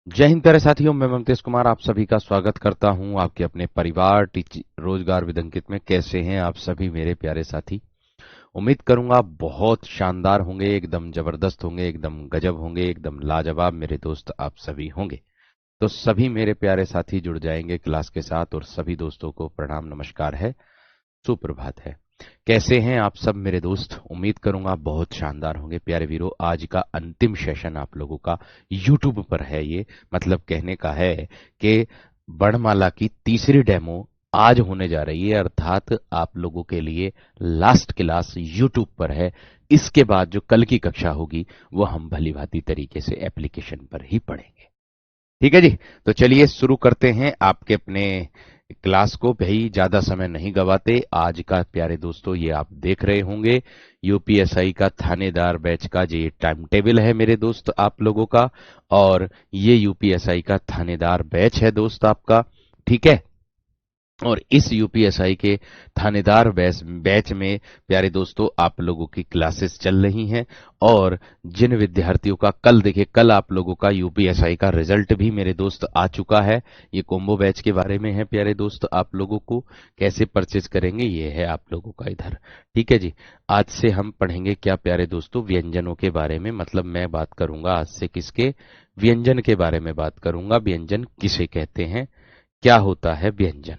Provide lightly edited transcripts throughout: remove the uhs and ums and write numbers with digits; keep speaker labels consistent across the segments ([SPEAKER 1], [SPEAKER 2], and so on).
[SPEAKER 1] जय हिंद प्यारे साथियों, मैं ममतेश कुमार आप सभी का स्वागत करता हूं आपके अपने परिवार रोजगार विद अंकित में। कैसे हैं आप सभी मेरे प्यारे साथी? उम्मीद करूंगा बहुत शानदार होंगे, एकदम जबरदस्त होंगे, एकदम गजब होंगे, एकदम लाजवाब मेरे दोस्त आप सभी होंगे। तो सभी मेरे प्यारे साथी जुड़ जाएंगे क्लास के साथ और सभी दोस्तों को प्रणाम, नमस्कार है, सुप्रभात है। कैसे हैं आप सब मेरे दोस्त? उम्मीद करूंगा बहुत शानदार होंगे प्यारे वीरों। आज का अंतिम सेशन आप लोगों का यूट्यूब पर है। ये मतलब कहने का है कि वर्णमाला की तीसरी डेमो आज होने जा रही है, अर्थात आप लोगों के लिए लास्ट क्लास यूट्यूब पर है। इसके बाद जो कल की कक्षा होगी वो हम भली भांति तरीके से एप्लीकेशन पर ही पढ़ेंगे। ठीक है जी। तो चलिए शुरू करते हैं आपके अपने क्लास को। भाई ज्यादा समय नहीं गवाते। आज का प्यारे दोस्तों ये आप देख रहे होंगे यूपीएसआई का थानेदार बैच का जो ये टाइम टेबल है मेरे दोस्त आप लोगों का, और ये यूपीएसआई का थानेदार बैच है दोस्त आपका। ठीक है। और इस यूपीएसआई के थानेदार बैच में प्यारे दोस्तों आप लोगों की क्लासेस चल रही हैं। और जिन विद्यार्थियों का कल देखिए, कल आप लोगों का यूपीएसआई का रिजल्ट भी मेरे दोस्त आ चुका है। ये कॉम्बो बैच के बारे में है प्यारे दोस्त। आप लोगों को कैसे परचेज करेंगे ये है आप लोगों का इधर। ठीक है जी। आज से हम पढ़ेंगे क्या प्यारे दोस्तों, व्यंजनों के बारे में। मतलब मैं बात करूंगा आज से किसके, व्यंजन के बारे में बात करूंगा। व्यंजन किसे कहते हैं, क्या होता है व्यंजन,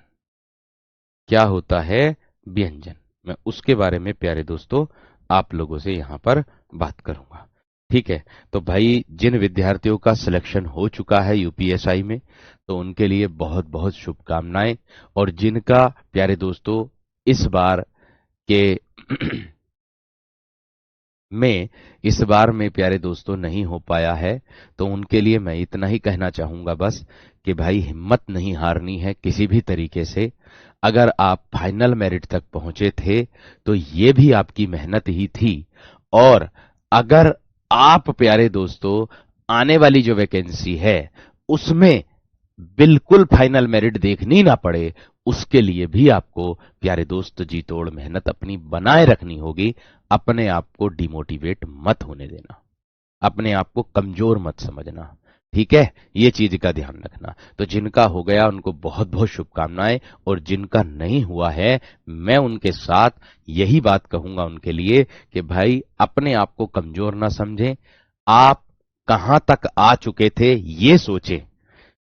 [SPEAKER 1] क्या होता है व्यंजन, मैं उसके बारे में प्यारे दोस्तों आप लोगों से यहां पर बात करूंगा। ठीक है। तो भाई जिन विद्यार्थियों का सिलेक्शन हो चुका है यूपीएसआई में, तो उनके लिए बहुत बहुत शुभकामनाएं। और जिनका प्यारे दोस्तों इस बार के में इस बार में प्यारे दोस्तों नहीं हो पाया है, तो उनके लिए मैं इतना ही कहना चाहूंगा बस कि भाई हिम्मत नहीं हारनी है किसी भी तरीके से। अगर आप फाइनल मेरिट तक पहुंचे थे तो ये भी आपकी मेहनत ही थी। और अगर आप प्यारे दोस्तों आने वाली जो वैकेंसी है उसमें बिल्कुल फाइनल मेरिट देखनी ना पड़े, उसके लिए भी आपको प्यारे दोस्त जी तोड़ मेहनत अपनी बनाए रखनी होगी। अपने आप को डिमोटिवेट मत होने देना, अपने आप को कमजोर मत समझना। ठीक है, ये चीज का ध्यान रखना। तो जिनका हो गया उनको बहुत बहुत शुभकामनाएं, और जिनका नहीं हुआ है मैं उनके साथ यही बात कहूंगा उनके लिए कि भाई अपने आप को कमजोर ना समझें। आप कहां तक आ चुके थे ये सोचें।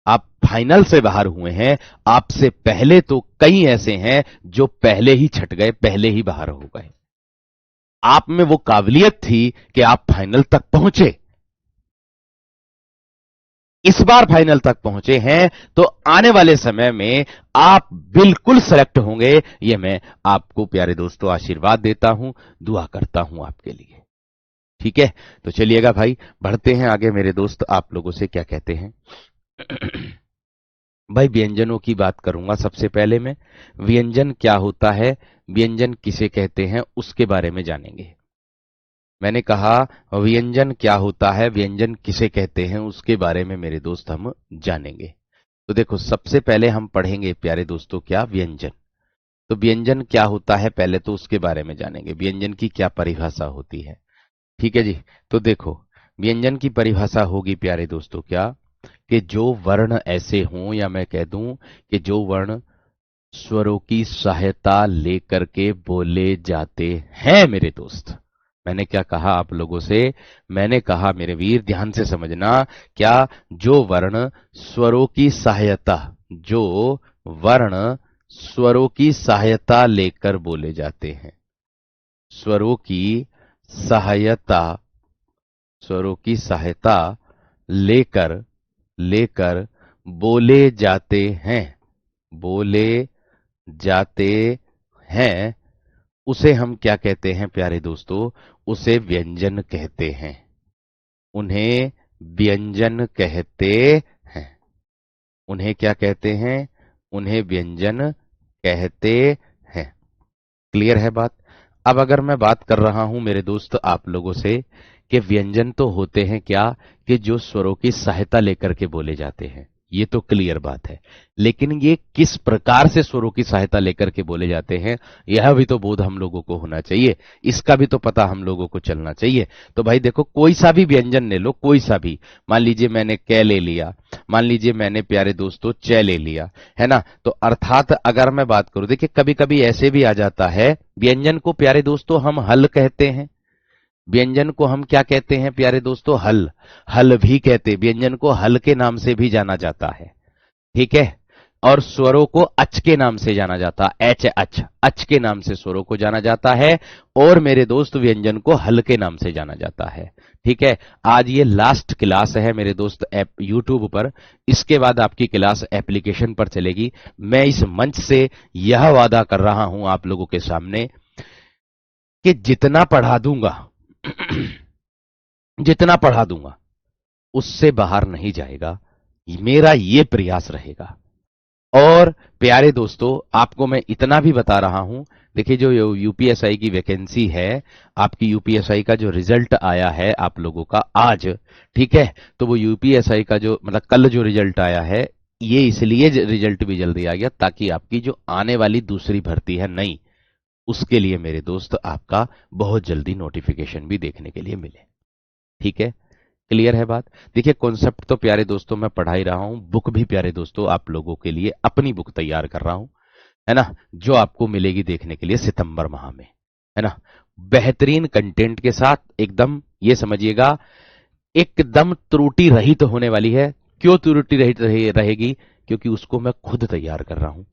[SPEAKER 1] आप फाइनल से बाहर हुए हैं, आपसे पहले तो कई ऐसे हैं जो पहले ही छट गए, पहले ही बाहर हो गए। आप में वो काबिलियत थी कि आप फाइनल तक पहुंचे, इस बार फाइनल तक पहुंचे हैं, तो आने वाले समय में आप बिल्कुल सेलेक्ट होंगे। ये मैं आपको प्यारे दोस्तों आशीर्वाद देता हूं, दुआ करता हूं आपके लिए। ठीक है। तो चलिएगा भाई, बढ़ते हैं आगे मेरे दोस्त। आप लोगों से क्या कहते हैं भाई, व्यंजनों की बात करूंगा सबसे पहले मैं। व्यंजन क्या होता है, व्यंजन किसे कहते हैं, उसके बारे में जानेंगे। मैंने कहा व्यंजन क्या होता है, व्यंजन किसे कहते हैं, उसके बारे में मेरे दोस्त हम जानेंगे। तो देखो, सबसे पहले हम पढ़ेंगे प्यारे दोस्तों क्या व्यंजन। तो व्यंजन क्या होता है पहले तो उसके बारे में जानेंगे, व्यंजन की क्या परिभाषा होती है। ठीक है जी। तो देखो, व्यंजन की परिभाषा होगी प्यारे दोस्तों क्या, कि जो वर्ण ऐसे हों, या मैं कह दूं कि जो वर्ण स्वरों की सहायता लेकर के बोले जाते हैं मेरे दोस्त। मैंने क्या कहा आप लोगों से, मैंने कहा मेरे वीर ध्यान से समझना, क्या, जो वर्ण स्वरों की सहायता, जो वर्ण स्वरों की सहायता लेकर बोले जाते हैं, स्वरों की सहायता, स्वरों की सहायता लेकर लेकर बोले जाते हैं, बोले जाते हैं, उसे हम क्या कहते हैं प्यारे दोस्तों, उसे व्यंजन कहते हैं। उन्हें व्यंजन कहते हैं। उन्हें क्या कहते हैं, उन्हें व्यंजन कहते हैं। क्लियर है बात? अब अगर मैं बात कर रहा हूं मेरे दोस्त आप लोगों से कि व्यंजन तो होते हैं क्या, कि जो स्वरों की सहायता लेकर के बोले जाते हैं, ये तो क्लियर बात है। लेकिन ये किस प्रकार से स्वरों की सहायता लेकर के बोले जाते हैं, यह भी तो बोध हम लोगों को होना चाहिए, इसका भी तो पता हम लोगों को चलना चाहिए। तो भाई देखो, कोई सा भी व्यंजन ले लो, कोई सा भी, मान लीजिए मैंने कै ले लिया, मान लीजिए मैंने प्यारे दोस्तों चे ले लिया, है ना। तो अर्थात अगर मैं बात करूं, देखिए कभी कभी ऐसे भी आ जाता है, व्यंजन को प्यारे दोस्तों हम हल कहते हैं, व्यंजन को हम क्या कहते हैं प्यारे दोस्तों, हल। हल भी कहते, व्यंजन को हल के नाम से भी जाना जाता है, ठीक है। और स्वरों को अच के नाम से जाना जाता है, एच अच, अच के नाम से स्वरों को जाना जाता है, और मेरे दोस्त व्यंजन को हल के नाम से जाना जाता है, ठीक है। आज ये लास्ट क्लास है मेरे दोस्त ऐप यूट्यूब पर, इसके बाद आपकी क्लास एप्लीकेशन पर चलेगी। मैं इस मंच से यह वादा कर रहा हूं आप लोगों के सामने कि जितना पढ़ा दूंगा जितना पढ़ा दूंगा उससे बाहर नहीं जाएगा, मेरा ये प्रयास रहेगा। और प्यारे दोस्तों, आपको मैं इतना भी बता रहा हूं, देखिए जो यूपीएसआई की वैकेंसी है, आपकी यूपीएसआई का जो रिजल्ट आया है आप लोगों का आज, ठीक है, तो वो यूपीएसआई का जो मतलब कल जो रिजल्ट आया है, ये इसलिए रिजल्ट भी जल्दी आ गया ताकि आपकी जो आने वाली दूसरी भर्ती है नई, उसके लिए मेरे दोस्त आपका बहुत जल्दी नोटिफिकेशन भी देखने के लिए मिले, ठीक है। क्लियर है बात। देखिए कॉन्सेप्ट तो प्यारे दोस्तों मैं पढ़ा ही रहा हूं, बुक भी प्यारे दोस्तों आप लोगों के लिए अपनी बुक तैयार कर रहा हूं, है ना, जो आपको मिलेगी देखने के लिए सितंबर माह में, है ना, बेहतरीन कंटेंट के साथ, एकदम ये समझिएगा एकदम त्रुटि रहित होने वाली है। क्यों त्रुटि रहित रहेगी, क्योंकि उसको मैं खुद तैयार कर रहा हूं,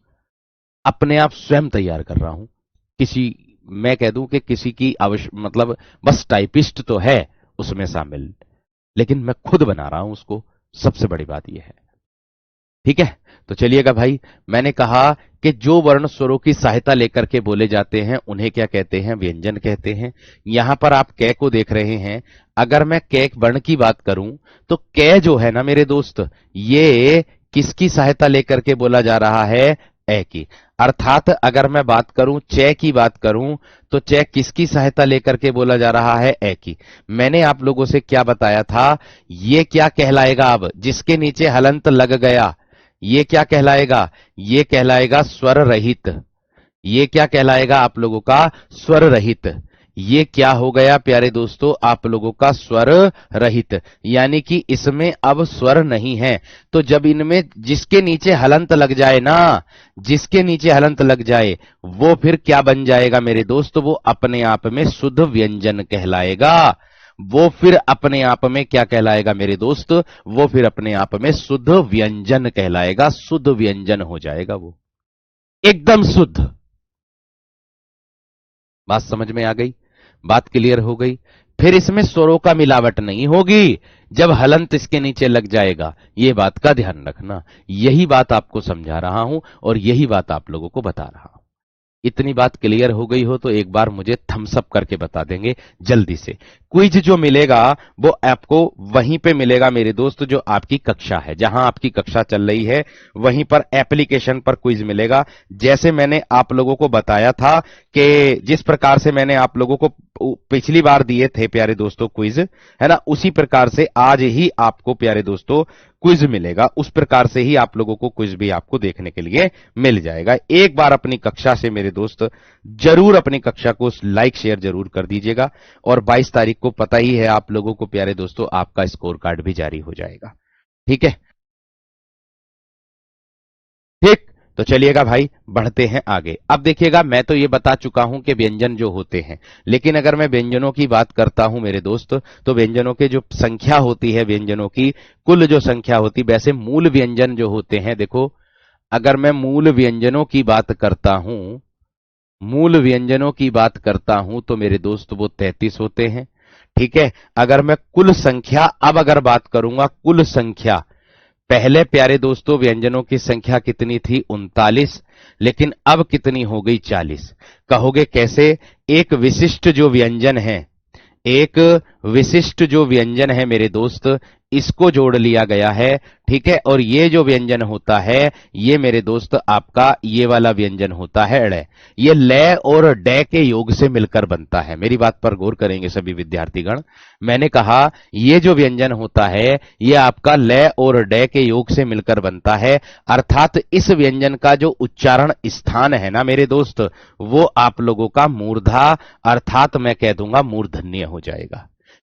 [SPEAKER 1] अपने आप स्वयं तैयार कर रहा हूं। किसी, मैं कह दूं कि किसी की आवश्यक मतलब बस टाइपिस्ट तो है उसमें शामिल, लेकिन मैं खुद बना रहा हूं उसको, सबसे बड़ी बात यह है, ठीक है। तो चलिएगा भाई, मैंने कहा कि जो वर्ण स्वरों की सहायता लेकर के बोले जाते हैं उन्हें क्या कहते हैं, व्यंजन कहते हैं। यहां पर आप कै को देख रहे हैं, अगर मैं कै वर्ण की बात करूं तो कै जो है ना मेरे दोस्त, ये किसकी सहायता लेकर के बोला जा रहा है, ए की। अर्थात अगर मैं बात करूं चे की बात करूं तो चे किसकी सहायता लेकर के बोला जा रहा है, ए की। मैंने आप लोगों से क्या बताया था, ये क्या कहलाएगा, अब जिसके नीचे हलंत लग गया ये क्या कहलाएगा, ये कहलाएगा स्वर रहित। ये क्या कहलाएगा आप लोगों का, स्वर रहित। ये क्या हो गया प्यारे दोस्तों आप लोगों का, स्वर रहित, यानी कि इसमें अब स्वर नहीं है। तो जब इनमें जिसके नीचे हलंत लग जाए ना, जिसके नीचे हलंत लग जाए वो फिर क्या बन जाएगा मेरे दोस्त, वो अपने आप में शुद्ध व्यंजन कहलाएगा। वो फिर अपने आप में क्या कहलाएगा मेरे दोस्त, वो फिर अपने आप में शुद्ध व्यंजन कहलाएगा, शुद्ध व्यंजन हो जाएगा वो, एकदम शुद्ध। बात समझ में आ गई, बात क्लियर हो गई। फिर इसमें स्वरों का मिलावट नहीं होगी जब हलंत इसके नीचे लग जाएगा, ये बात का ध्यान रखना। यही बात आपको समझा रहा हूं और यही बात आप लोगों को बता रहा हूं। इतनी बात क्लियर हो गई हो तो एक बार मुझे थम्स अप करके बता देंगे जल्दी से। क्विज जो मिलेगा वो आपको वहीं पे मिलेगा मेरे दोस्त, जो आपकी कक्षा है, जहां आपकी कक्षा चल रही है वहीं पर एप्लीकेशन पर क्विज मिलेगा। जैसे मैंने आप लोगों को बताया था कि जिस प्रकार से मैंने आप लोगों को पिछली बार दिए थे प्यारे दोस्तों क्विज, है ना, उसी प्रकार से आज ही आपको प्यारे दोस्तों क्विज मिलेगा। उस प्रकार से ही आप लोगों को क्विज भी आपको देखने के लिए मिल जाएगा। एक बार अपनी कक्षा से मेरे दोस्त जरूर अपनी कक्षा को लाइक शेयर जरूर कर दीजिएगा। और 22 तारीख को पता ही है आप लोगों को प्यारे दोस्तों, आपका स्कोर कार्ड भी जारी हो जाएगा, ठीक है। ठीक, तो चलिएगा भाई बढ़ते हैं आगे। अब देखिएगा, मैं तो ये बता चुका हूं कि व्यंजन जो होते हैं, लेकिन अगर मैं व्यंजनों की बात करता हूं मेरे दोस्त, तो व्यंजनों के जो संख्या होती है, व्यंजनों की कुल जो संख्या होती, वैसे मूल व्यंजन जो होते हैं, देखो अगर मैं मूल व्यंजनों की बात करता हूं, मूल व्यंजनों की बात करता हूं तो मेरे दोस्त वो 33 होते हैं, ठीक है। अगर मैं कुल संख्या, अब अगर बात करूंगा कुल संख्या, पहले प्यारे दोस्तों व्यंजनों की संख्या कितनी थी, 39, लेकिन अब कितनी हो गई, 40। कहोगे कैसे, एक विशिष्ट जो व्यंजन है, एक विशिष्ट जो व्यंजन है मेरे दोस्त, इसको जोड़ लिया गया है, ठीक है। और ये जो व्यंजन होता है, ये मेरे दोस्त आपका ये वाला व्यंजन होता है ड़। ये ल और ड के योग से मिलकर बनता है। मेरी बात पर गौर करेंगे सभी विद्यार्थीगण। मैंने कहा ये जो व्यंजन होता है, ये आपका ल और ड के योग से मिलकर बनता है, अर्थात इस व्यंजन का जो उच्चारण स्थान है ना मेरे दोस्त, वो आप लोगों का मूर्धा, अर्थात मैं कह दूंगा मूर्धन्य हो जाएगा।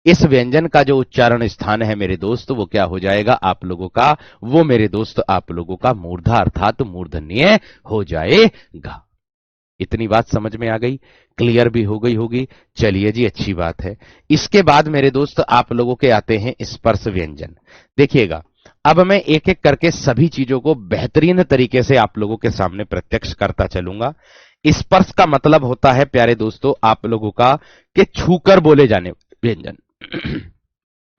[SPEAKER 1] इस व्यंजन का जो उच्चारण स्थान है मेरे दोस्त, वो क्या हो जाएगा आप लोगों का, वो मेरे दोस्त आप लोगों का मूर्धा अर्थात मूर्धन्य हो जाएगा। इतनी बात समझ में आ गई, क्लियर भी हो गई होगी। चलिए जी, अच्छी बात है। इसके बाद मेरे दोस्त आप लोगों के आते हैं स्पर्श व्यंजन। देखिएगा, अब मैं एक एक करके सभी चीजों को बेहतरीन तरीके से आप लोगों के सामने प्रत्यक्ष करता चलूंगा। स्पर्श का मतलब होता है प्यारे दोस्तों आप लोगों का कि छूकर बोले जाने व्यंजन।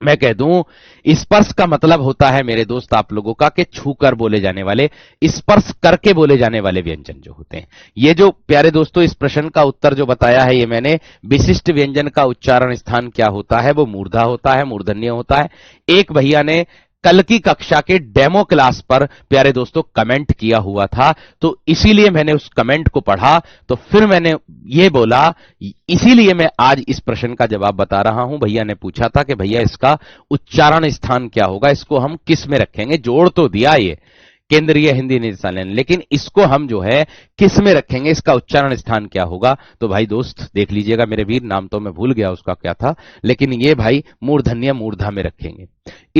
[SPEAKER 1] मैं कह दूं, स्पर्श का मतलब होता है मेरे दोस्त आप लोगों का कि छूकर बोले जाने वाले, स्पर्श करके बोले जाने वाले व्यंजन जो होते हैं। ये जो प्यारे दोस्तों इस प्रश्न का उत्तर जो बताया है, ये मैंने विशिष्ट व्यंजन का उच्चारण स्थान क्या होता है, वो मूर्धा होता है, मूर्धन्य होता है। एक भैया ने कल की कक्षा के डेमो क्लास पर प्यारे दोस्तों कमेंट किया हुआ था, तो इसीलिए मैंने उस कमेंट को पढ़ा, तो फिर मैंने ये बोला, इसीलिए मैं आज इस प्रश्न का जवाब बता रहा हूं। भैया ने पूछा था कि भैया इसका उच्चारण स्थान क्या होगा, इसको हम किस में रखेंगे। जोड़ तो दिया ये केंद्रीय हिंदी निदेशालय ने, लेकिन इसको हम जो है किस में रखेंगे, इसका उच्चारण स्थान क्या होगा। तो भाई दोस्त देख लीजिएगा मेरे वीर, नाम तो मैं भूल गया उसका क्या था, लेकिन ये भाई मूर्धन्य मूर्धा में रखेंगे।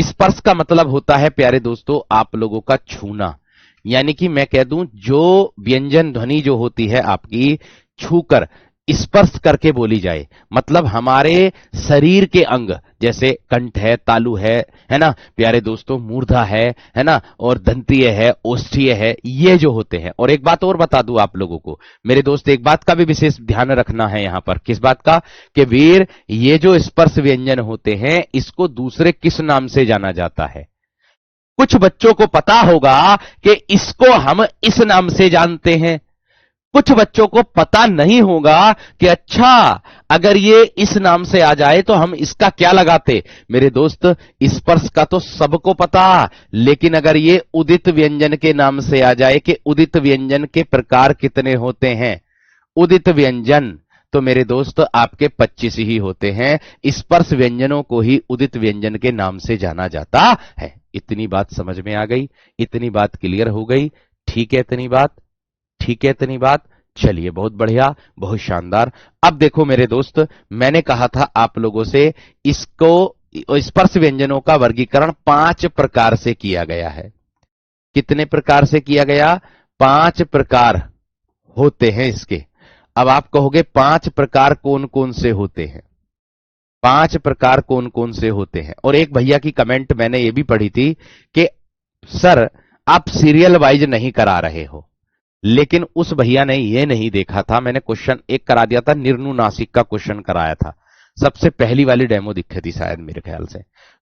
[SPEAKER 1] स्पर्श का मतलब होता है प्यारे दोस्तों आप लोगों का छूना, यानी कि मैं कह दूं जो व्यंजन ध्वनि जो होती है आपकी छूकर स्पर्श करके बोली जाए, मतलब हमारे शरीर के अंग जैसे कंठ है, तालु है ना प्यारे दोस्तों, मूर्धा है ना, और दंतीय है, ओष्ठीय है, ये जो होते हैं। और एक बात और बता दूं आप लोगों को मेरे दोस्त, एक बात का भी विशेष ध्यान रखना है यहां पर। किस बात का? कि वीर ये जो स्पर्श व्यंजन होते हैं, इसको दूसरे किस नाम से जाना जाता है। कुछ बच्चों को पता होगा कि इसको हम इस नाम से जानते हैं, कुछ बच्चों को पता नहीं होगा कि अच्छा अगर ये इस नाम से आ जाए तो हम इसका क्या लगाते। मेरे दोस्त स्पर्श का तो सबको पता, लेकिन अगर ये उदित व्यंजन के नाम से आ जाए कि उदित व्यंजन के प्रकार कितने होते हैं, उदित व्यंजन तो मेरे दोस्त आपके 25 ही होते हैं। स्पर्श व्यंजनों को ही उदित व्यंजन के नाम से जाना जाता है। इतनी बात समझ में आ गई, इतनी बात क्लियर हो गई, ठीक है इतनी बात, ठीक है इतनी बात। चलिए बहुत बढ़िया, बहुत शानदार। अब देखो मेरे दोस्त, मैंने कहा था आप लोगों से इसको स्पर्श व्यंजनों का वर्गीकरण 5 प्रकार से किया गया है। कितने प्रकार से किया गया? 5 प्रकार होते हैं इसके। अब आप कहोगे 5 प्रकार कौन कौन से होते हैं, 5 प्रकार कौन कौन से होते हैं। और एक भैया की कमेंट मैंने ये भी पढ़ी थी कि सर आप सीरियल वाइज नहीं करा रहे हो, लेकिन उस भैया ने ये नहीं देखा था, मैंने क्वेश्चन एक करा दिया था, निर्नुनासिक का क्वेश्चन कराया था, सबसे पहली वाली डेमो दिखी थी शायद मेरे ख्याल से,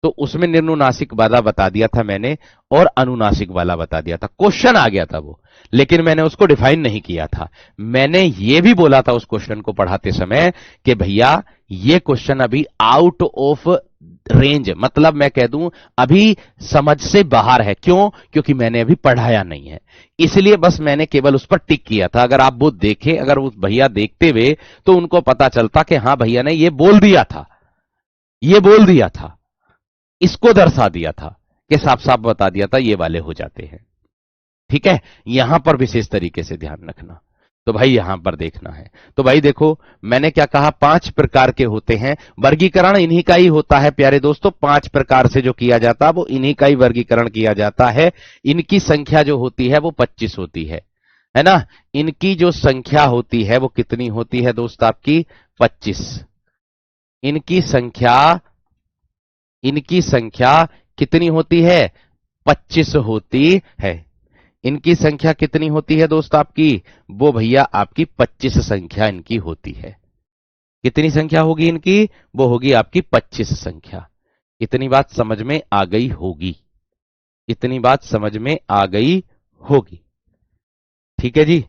[SPEAKER 1] तो उसमें निर्नुनासिक वाला बता दिया था मैंने और अनुनासिक वाला बता दिया था। क्वेश्चन आ गया था वो, लेकिन मैंने उसको डिफाइन नहीं किया था। मैंने ये भी बोला था उस क्वेश्चन को पढ़ाते समय कि भैया ये क्वेश्चन अभी आउट ऑफ रेंज, मतलब मैं कह दूं अभी समझ से बाहर है। क्यों? क्योंकि मैंने अभी पढ़ाया नहीं है, इसलिए बस मैंने केवल उस पर टिक किया था। अगर आप वो देखें, अगर उस भैया देखते हुए, तो उनको पता चलता कि हाँ भैया ने ये बोल दिया था, ये बोल दिया था, इसको दर्शा दिया था, कि साफ साफ बता दिया था, ये वाले हो जाते हैं। ठीक है, यहां पर विशेष तरीके से ध्यान रखना। तो भाई यहां पर देखना है। तो भाई देखो मैंने क्या कहा, 5 प्रकार के होते हैं। वर्गीकरण इन्हीं का ही होता है प्यारे दोस्तों, 5 प्रकार से जो किया जाता है वो इन्हीं का ही वर्गीकरण किया जाता है। इनकी संख्या जो होती है वो 25 होती है ना। इनकी जो संख्या होती है वो कितनी होती है दोस्त आपकी? 25। इनकी संख्या कितनी होती है? 25 होती है। इनकी संख्या कितनी होती है दोस्त आपकी? वो भैया आपकी 25 संख्या इनकी होती है। कितनी संख्या होगी इनकी? वो होगी आपकी 25 संख्या। इतनी बात समझ में आ गई होगी, इतनी बात समझ में आ गई होगी। ठीक है जी,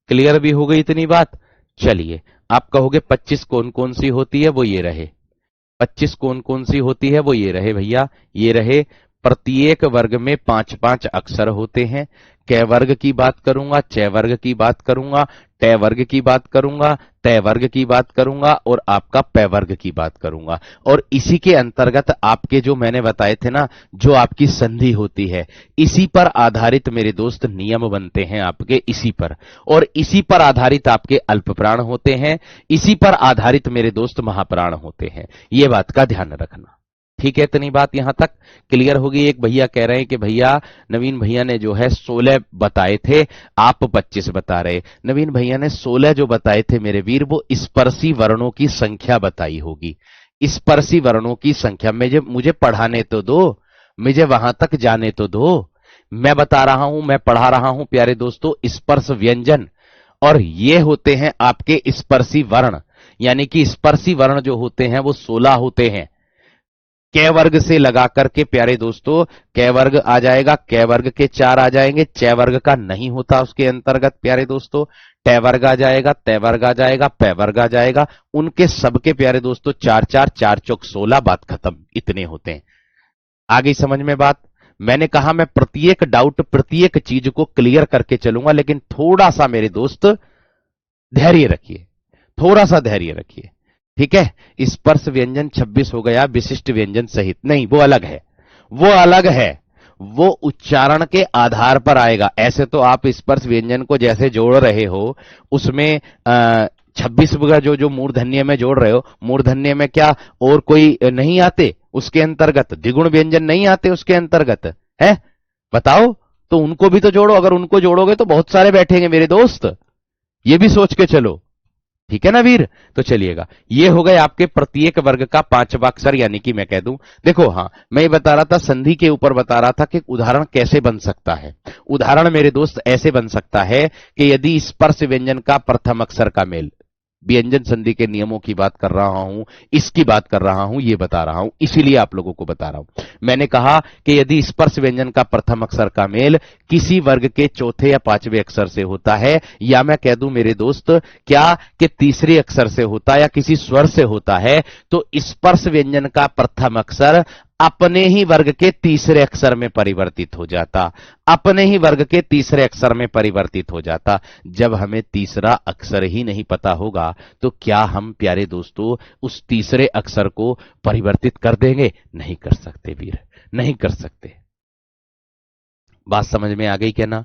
[SPEAKER 1] क्लियर भी हो गई इतनी बात। चलिए आप कहोगे 25 कौन कौन सी होती है, वो ये रहे 25 कौन कौन सी होती है? वो ये रहे भैया, ये रहे। प्रत्येक वर्ग में 5-5 अक्षर होते हैं। कै वर्ग की बात करूंगा, च वर्ग की बात करूंगा, ट वर्ग की बात करूंगा, त वर्ग की बात करूंगा और आपका पै वर्ग की बात करूंगा। और इसी के अंतर्गत आपके जो मैंने बताए थे ना, जो आपकी संधि होती है, इसी पर आधारित मेरे दोस्त नियम बनते हैं आपके, इसी पर। और इसी पर आधारित आपके अल्प प्राण होते हैं, इसी पर आधारित मेरे दोस्त महाप्राण होते हैं। ये बात का ध्यान रखना। ठीक है, इतनी बात यहां तक क्लियर होगी। एक भैया कह रहे हैं कि भैया नवीन भैया ने जो है 16 बताए थे, आप 25 बता रहे। नवीन भैया ने 16 जो बताए थे मेरे वीर, वो स्पर्शी वर्णों की संख्या बताई होगी। स्पर्शी वर्णों की संख्या मुझे पढ़ाने तो दो, मुझे वहां तक जाने तो दो। मैं बता रहा हूं, मैं पढ़ा रहा हूं प्यारे दोस्तों, स्पर्श व्यंजन। और ये होते हैं आपके स्पर्शी वर्ण, यानी कि स्पर्शी वर्ण जो होते हैं वो 16 होते हैं। कै वर्ग से लगा करके प्यारे दोस्तों, कै वर्ग आ जाएगा, कै वर्ग के 4 आ जाएंगे, च वर्ग का नहीं होता उसके अंतर्गत प्यारे दोस्तों। ट वर्ग आ जाएगा, त वर्ग आ जाएगा, पै वर्ग आ जाएगा। उनके सबके प्यारे दोस्तों 4 चौक 16, बात खत्म, इतने होते हैं। आगे समझ में बात? मैंने कहा मैं प्रत्येक डाउट, प्रत्येक चीज को क्लियर करके चलूंगा, लेकिन थोड़ा सा मेरे दोस्त धैर्य रखिए, थोड़ा सा धैर्य रखिए। ठीक है, स्पर्श व्यंजन 26 हो गया, विशिष्ट व्यंजन सहित नहीं, वो अलग है, वो अलग है, वो उच्चारण के आधार पर आएगा। ऐसे तो आप स्पर्श व्यंजन को जैसे जोड़ रहे हो, उसमें 26 का जो जो मूर्धन्य में जोड़ रहे हो, मूर्धन्य में क्या और कोई नहीं आते उसके अंतर्गत? द्विगुण व्यंजन नहीं आते उसके अंतर्गत है? बताओ, तो उनको भी तो जोड़ो। अगर उनको जोड़ोगे तो बहुत सारे बैठेंगे मेरे दोस्त, ये भी सोच के चलो। ठीक है ना वीर? तो चलिएगा, ये हो गए आपके प्रत्येक वर्ग का 5वां अक्षर, यानी कि मैं कह दूं, देखो हाँ, मैं ये बता रहा था, संधि के ऊपर बता रहा था कि उदाहरण कैसे बन सकता है। उदाहरण मेरे दोस्त ऐसे बन सकता है कि यदि स्पर्श व्यंजन का प्रथम अक्षर का मेल, व्यंजन संधि के नियमों की बात कर रहा हूं, इसकी बात कर रहा हूं, ये बता रहा हूं, इसीलिए आप लोगों को बता रहा हूं। मैंने कहा कि यदि स्पर्श व्यंजन का प्रथम अक्षर का मेल किसी वर्ग के चौथे या 5वें अक्षर से होता है, या मैं कह दूं मेरे दोस्त क्या कि तीसरे अक्षर से होता है या किसी स्वर से होता है, तो स्पर्श व्यंजन का प्रथम अक्षर अपने ही वर्ग के तीसरे अक्षर में परिवर्तित हो जाता, अपने ही वर्ग के तीसरे अक्षर में परिवर्तित हो जाता। जब हमें तीसरा अक्षर ही नहीं पता होगा, तो क्या हम प्यारे दोस्तों उस तीसरे अक्षर को परिवर्तित कर देंगे? नहीं कर सकते वीर, नहीं कर सकते। बात समझ में आ गई क्या ना?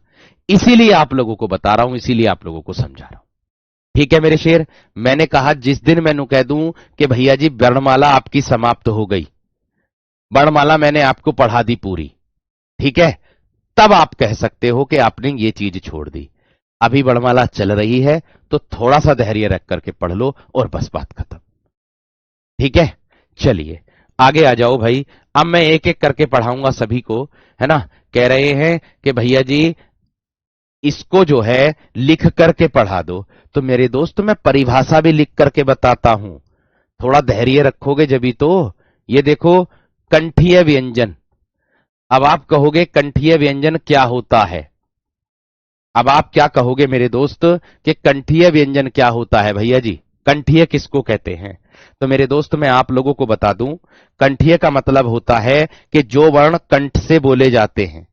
[SPEAKER 1] इसीलिए आप लोगों को बता रहा हूं, इसीलिए आप लोगों को समझा रहा हूं। ठीक है मेरे शेर, मैंने कहा जिस दिन मैंने कह दूं कि भैया जी वर्णमाला आपकी समाप्त हो गई, वर्णमाला मैंने आपको पढ़ा दी पूरी, ठीक है, तब आप कह सकते हो कि आपने ये चीज छोड़ दी। अभी वर्णमाला चल रही है, तो थोड़ा सा धैर्य रख करके पढ़ लो और बस बात खत्म। ठीक है, चलिए आगे आ जाओ भाई। अब मैं एक एक करके पढ़ाऊंगा सभी को, है ना? कह रहे हैं कि भैया जी इसको जो है लिख करके पढ़ा दो, तो मेरे दोस्त मैं परिभाषा भी लिख करके बताता हूं, थोड़ा धैर्य रखोगे जभी तो। ये देखो, कंठीय व्यंजन। अब आप कहोगे कंठीय व्यंजन क्या होता है? अब आप क्या कहोगे मेरे दोस्त कि कंठीय व्यंजन क्या होता है भैया जी? कंठीय किसको कहते हैं? तो मेरे दोस्त मैं आप लोगों को बता दूं, कंठीय का मतलब होता है कि जो वर्ण कंठ से बोले जाते हैं।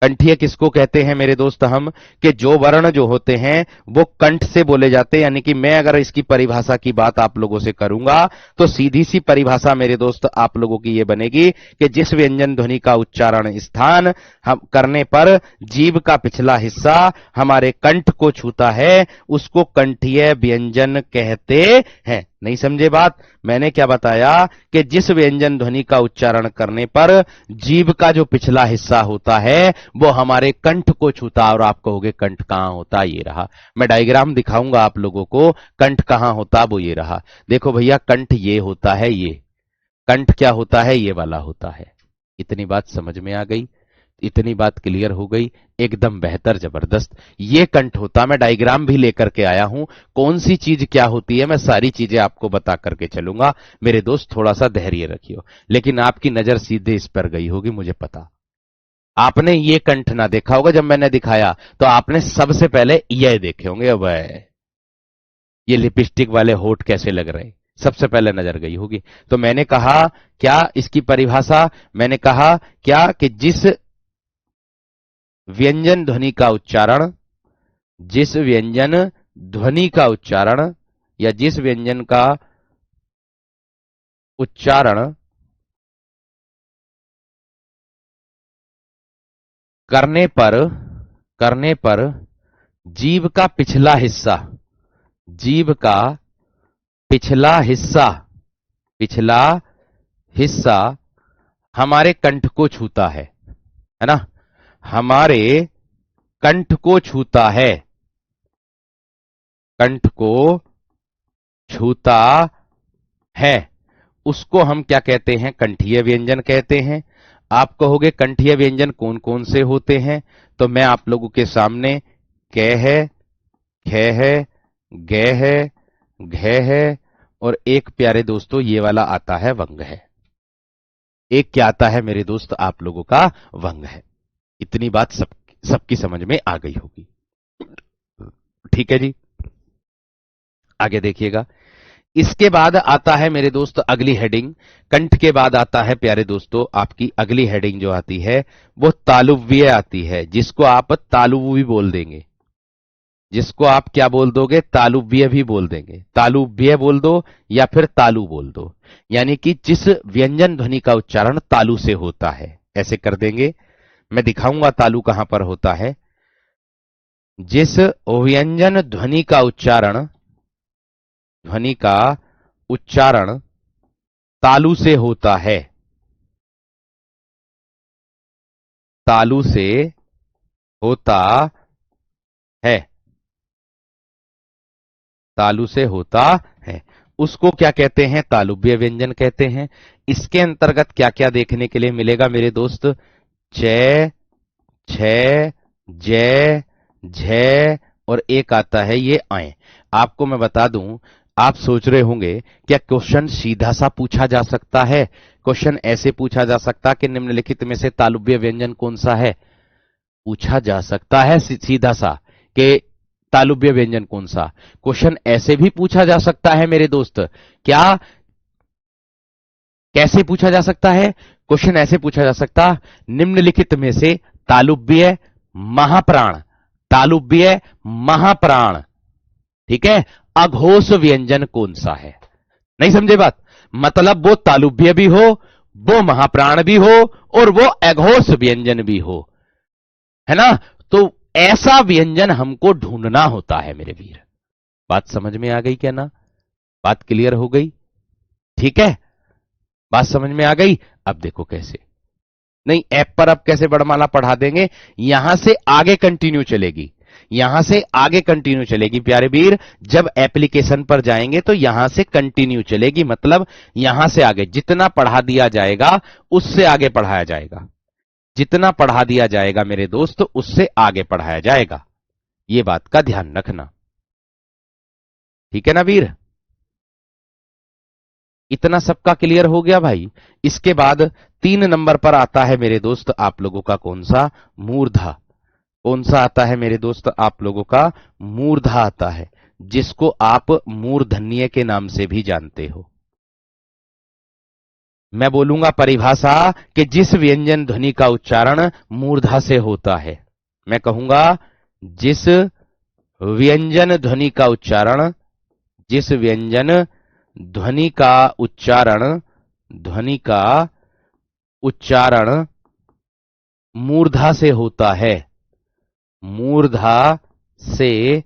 [SPEAKER 1] कंठीय किसको कहते हैं मेरे दोस्त हम? कि जो वर्ण जो होते हैं वो कंठ से बोले जाते हैं। यानी कि मैं अगर इसकी परिभाषा की बात आप लोगों से करूंगा, तो सीधी सी परिभाषा मेरे दोस्त आप लोगों की ये बनेगी कि जिस व्यंजन ध्वनि का उच्चारण स्थान हम करने पर जीभ का पिछला हिस्सा हमारे कंठ को छूता है, उसको कंठीय व्यंजन कहते हैं। नहीं समझे बात? मैंने क्या बताया कि जिस व्यंजन ध्वनि का उच्चारण करने पर जीभ का जो पिछला हिस्सा होता है वो हमारे कंठ को छूता। और आप कहोगे कंठ कहां होता? ये रहा, मैं डायग्राम दिखाऊंगा आप लोगों को, कंठ कहां होता वो ये रहा। देखो भैया, कंठ ये होता है, ये कंठ क्या होता है? ये वाला होता है। इतनी बात समझ में आ गई? इतनी बात क्लियर हो गई? एकदम बेहतर, जबरदस्त। ये कंठ होता, मैं डायग्राम भी लेकर के आया हूं, कौन सी चीज क्या होती है मैं सारी चीजें आपको बता करके चलूंगा। मेरे दोस्त थोड़ा सा धैर्य रखियो। लेकिन आपकी नजर सीधे इस पर गई होगी, मुझे पता। आपने ये कंठ ना देखा होगा, जब मैंने दिखाया तो आपने सबसे पहले ये देखे होंगे। अब ये लिपस्टिक वाले होठ कैसे लग रहे हैं, सबसे पहले नजर गई होगी। तो मैंने कहा क्या इसकी परिभाषा, मैंने कहा क्या कि जिस व्यंजन ध्वनि का उच्चारण, जिस व्यंजन ध्वनि का उच्चारण या जिस व्यंजन का उच्चारण करने पर जीभ का पिछला हिस्सा, जीभ का पिछला हिस्सा, पिछला हिस्सा हमारे कंठ को छूता है ना, हमारे कंठ को छूता है, कंठ को छूता है, उसको हम क्या कहते हैं, कंठीय व्यंजन कहते हैं। आप कहोगे कंठीय व्यंजन कौन कौन से होते हैं, तो मैं आप लोगों के सामने क है, ख है, ग है, घ है और एक प्यारे दोस्तों ये वाला आता है वंग है। एक क्या आता है मेरे दोस्त आप लोगों का, वंग है। इतनी बात सबकी समझ में आ गई होगी। ठीक है जी, आगे देखिएगा। इसके बाद आता है मेरे दोस्त अगली हेडिंग, कंठ के बाद आता है प्यारे दोस्तों आपकी अगली हेडिंग जो आती है वो तालुव्य आती है, जिसको आप तालुव भी बोल देंगे, जिसको आप क्या बोल दोगे, तालुव्य भी बोल देंगे। तालुव्य बोल दो या फिर तालु बोल दो, यानी कि जिस व्यंजन ध्वनि का उच्चारण तालु से होता है, ऐसे कर देंगे। मैं दिखाऊंगा तालु कहां पर होता है। जिस व्यंजन ध्वनि का उच्चारण, ध्वनि का उच्चारण तालु से होता है, तालु से होता है, तालु से होता है, उसको क्या कहते हैं, तालुव्य व्यंजन कहते हैं। इसके अंतर्गत क्या क्या देखने के लिए मिलेगा मेरे दोस्त, च, छ, जय, झ और एक आता है ये आए। आपको मैं बता दूं, आप सोच रहे होंगे क्या क्वेश्चन सीधा सा पूछा जा सकता है, क्वेश्चन ऐसे पूछा जा सकता कि निम्नलिखित में से तालुव्य व्यंजन कौन सा है, पूछा जा सकता है सीधा सा कि तालुव्य व्यंजन कौन सा। क्वेश्चन ऐसे भी पूछा जा सकता है मेरे दोस्त, क्या कैसे पूछा जा सकता है, क्वेश्चन ऐसे पूछा जा सकता, निम्नलिखित में से तालुव्य महाप्राण, तालुव्य महाप्राण, ठीक है, अघोष व्यंजन कौन सा है। नहीं समझे बात, मतलब वो तालुव्य भी हो, वो महाप्राण भी हो और वो अघोष व्यंजन भी हो, है ना। तो ऐसा व्यंजन हमको ढूंढना होता है मेरे वीर। बात समझ में आ गई क्या ना, बात क्लियर हो गई, ठीक है, बात समझ में आ गई। अब देखो कैसे, नहीं ऐप पर अब कैसे वर्णमाला पढ़ा देंगे, यहां से आगे कंटिन्यू चलेगी, यहां से आगे कंटिन्यू चलेगी प्यारे वीर। जब एप्लीकेशन पर जाएंगे तो यहां से कंटिन्यू चलेगी, मतलब यहां से आगे जितना पढ़ा दिया जाएगा उससे आगे पढ़ाया जाएगा, जितना पढ़ा दिया जाएगा मेरे दोस्त उससे आगे पढ़ाया जाएगा, ये बात का ध्यान रखना, ठीक है ना वीर। इतना सबका क्लियर हो गया भाई। इसके बाद 3 नंबर पर आता है मेरे दोस्त आप लोगों का कौन सा, मूर्धा। कौन सा आता है मेरे दोस्त आप लोगों का, मूर्धा आता है, जिसको आप मूर्धन्य के नाम से भी जानते हो। मैं बोलूंगा परिभाषा कि जिस व्यंजन ध्वनि का उच्चारण मूर्धा से होता है, मैं कहूंगा जिस व्यंजन ध्वनि का उच्चारण, जिस व्यंजन ध्वनि का उच्चारण, ध्वनि का उच्चारण मूर्धा से होता है, मूर्धा से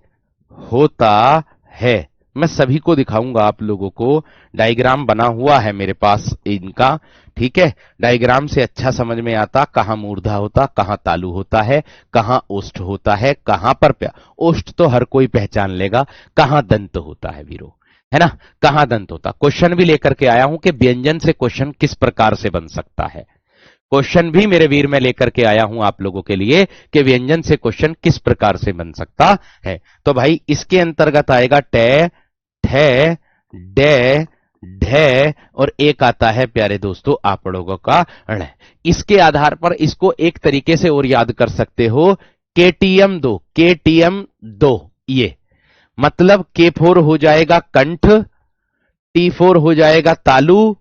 [SPEAKER 1] होता है। मैं सभी को दिखाऊंगा आप लोगों को, डायग्राम बना हुआ है मेरे पास इनका, ठीक है। डायग्राम से अच्छा समझ में आता कहां मूर्धा होता, कहां तालु होता है, कहां ओष्ठ होता है, कहां पर ओष्ठ तो हर कोई पहचान लेगा, कहां दंत होता है वीरो, है ना, कहां दंत होता। क्वेश्चन भी लेकर के आया हूं कि व्यंजन से क्वेश्चन किस प्रकार से बन सकता है, क्वेश्चन भी मेरे वीर में लेकर के आया हूं आप लोगों के लिए कि व्यंजन से क्वेश्चन किस प्रकार से बन सकता है। तो भाई इसके अंतर्गत आएगा टे, ठे, डे, ढे और एक आता है प्यारे दोस्तों आप लोगों का ण। इसके आधार पर इसको एक तरीके से और याद कर सकते हो, केटीएम 2, केटीएम 2, ये मतलब K4 हो जाएगा कंठ, T4 हो जाएगा तालु,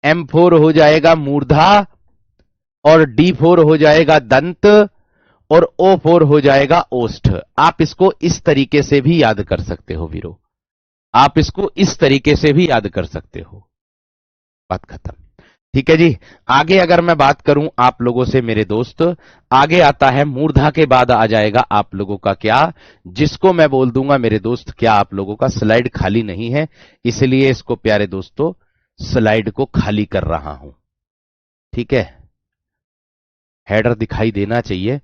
[SPEAKER 1] M4 हो जाएगा मूर्धा, और D4 हो जाएगा दंत, और O4 हो जाएगा ओष्ठ। आप इसको इस तरीके से भी याद कर सकते हो वीरो, आप इसको इस तरीके से भी याद कर सकते हो। बात खत्म। ठीक है जी। आगे अगर मैं बात करूं आप लोगों से मेरे दोस्त, आगे आता है मूर्धा के बाद आ जाएगा आप लोगों का क्या, जिसको मैं बोल दूंगा मेरे दोस्त, क्या आप लोगों का स्लाइड खाली नहीं है, इसलिए इसको प्यारे दोस्तों स्लाइड को खाली कर रहा हूं। ठीक है, हेडर दिखाई देना चाहिए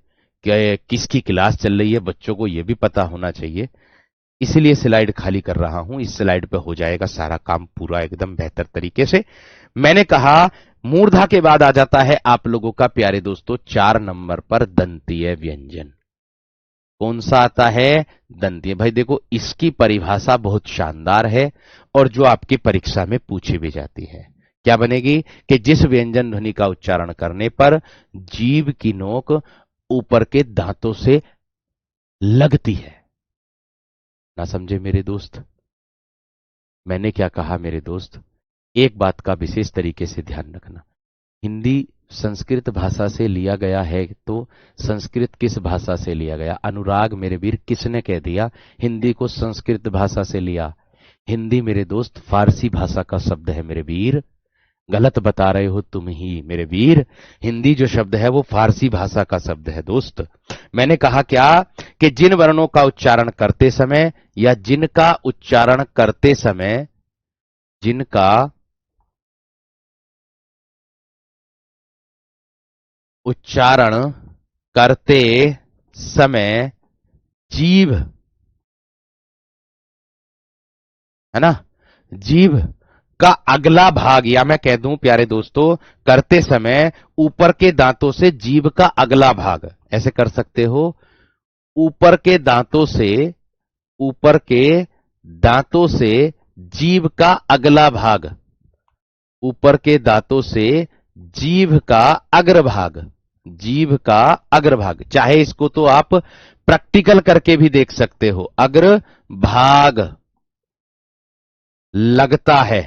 [SPEAKER 1] कि किसकी क्लास चल रही है, बच्चों को यह भी पता होना चाहिए, इसलिए स्लाइड खाली कर रहा हूं। इस स्लाइड पे हो जाएगा सारा काम पूरा एकदम बेहतर तरीके से। मैंने कहा मूर्धा के बाद आ जाता है आप लोगों का प्यारे दोस्तों 4 नंबर पर दंतीय व्यंजन। कौन सा आता है? दंतीय। भाई देखो इसकी परिभाषा बहुत शानदार है और जो आपकी परीक्षा में पूछी भी जाती है। क्या बनेगी कि जिस व्यंजन ध्वनि का उच्चारण करने पर जीभ की नोक ऊपर के दांतों से लगती है। ना समझे मेरे दोस्त? मैंने क्या कहा मेरे दोस्त? एक बात का विशेष तरीके से ध्यान रखना, हिंदी संस्कृत भाषा से लिया गया है, तो संस्कृत किस भाषा से लिया गया? अनुराग मेरे वीर, किसने कह दिया हिंदी को संस्कृत भाषा से लिया? हिंदी मेरे दोस्त फारसी भाषा का शब्द है मेरे वीर, गलत बता रहे हो तुम ही मेरे वीर। हिंदी जो शब्द है वो फारसी भाषा का शब्द है दोस्त। मैंने कहा क्या कि जिन वर्णों का उच्चारण करते समय या जिनका उच्चारण करते समय, जिनका उच्चारण करते समय जीभ, है ना, जीभ का अगला भाग, या मैं कह दूं प्यारे दोस्तों करते समय ऊपर के दांतों से जीभ का अगला भाग, ऐसे कर सकते हो, ऊपर के दांतों से, ऊपर के दांतों से जीभ का अगला भाग, ऊपर के दांतों से जीभ का अग्रभाग, जीभ का अग्रभाग, चाहे इसको तो आप प्रैक्टिकल करके भी देख सकते हो, अग्रभाग लगता है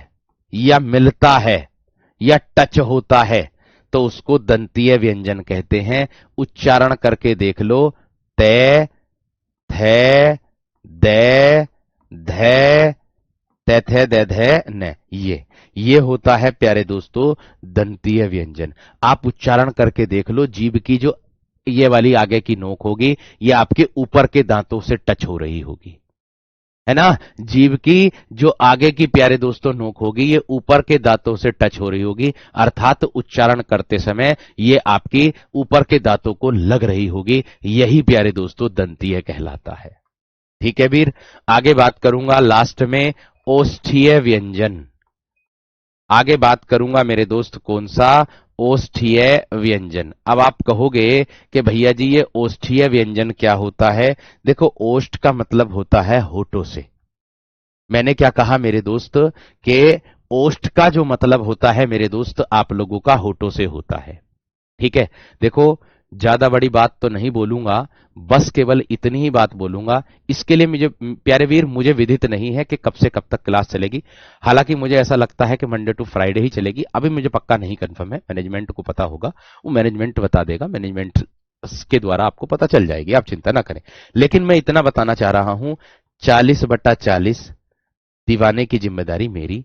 [SPEAKER 1] या मिलता है या टच होता है तो उसको दंतीय व्यंजन कहते हैं। उच्चारण करके देख लो, ते, थे, दे, धे, ते थे दे धे न, ये होता है प्यारे दोस्तों दंतीय व्यंजन। आप उच्चारण करके देख लो, जीभ की जो ये वाली आगे की नोक होगी ये आपके ऊपर के दांतों से टच हो रही होगी, है ना। जीभ की जो आगे की प्यारे दोस्तों नोक होगी ये ऊपर के दांतों से टच हो रही होगी, अर्थात उच्चारण करते समय ये आपकी ऊपर के दांतों को लग रही होगी, यही प्यारे दोस्तों दंतीय कहलाता है। ठीक है वीर, आगे बात करूंगा लास्ट में ओष्ठीय व्यंजन। आगे बात करूंगा मेरे दोस्त कौन सा? ओष्ठीय व्यंजन। अब आप कहोगे कि भैया जी ये ओष्ठीय व्यंजन क्या होता है? देखो ओष्ठ का मतलब होता है होठों से। मैंने क्या कहा मेरे दोस्त कि ओष्ठ का जो मतलब होता है मेरे दोस्त आप लोगों का होठों से होता है। ठीक है, देखो ज्यादा बड़ी बात तो नहीं बोलूंगा, बस केवल इतनी ही बात बोलूंगा। इसके लिए मुझे प्यारे वीर मुझे विदित नहीं है कि कब से कब तक क्लास चलेगी, हालांकि मुझे ऐसा लगता है कि मंडे टू फ्राइडे ही चलेगी, अभी मुझे पक्का नहीं कंफर्म है, मैनेजमेंट को पता होगा, वो मैनेजमेंट बता देगा, मैनेजमेंट के द्वारा आपको पता चल जाएगी, आप चिंता ना करें। लेकिन मैं इतना बताना चाह रहा हूं, 40/40 दीवाने की जिम्मेदारी मेरी।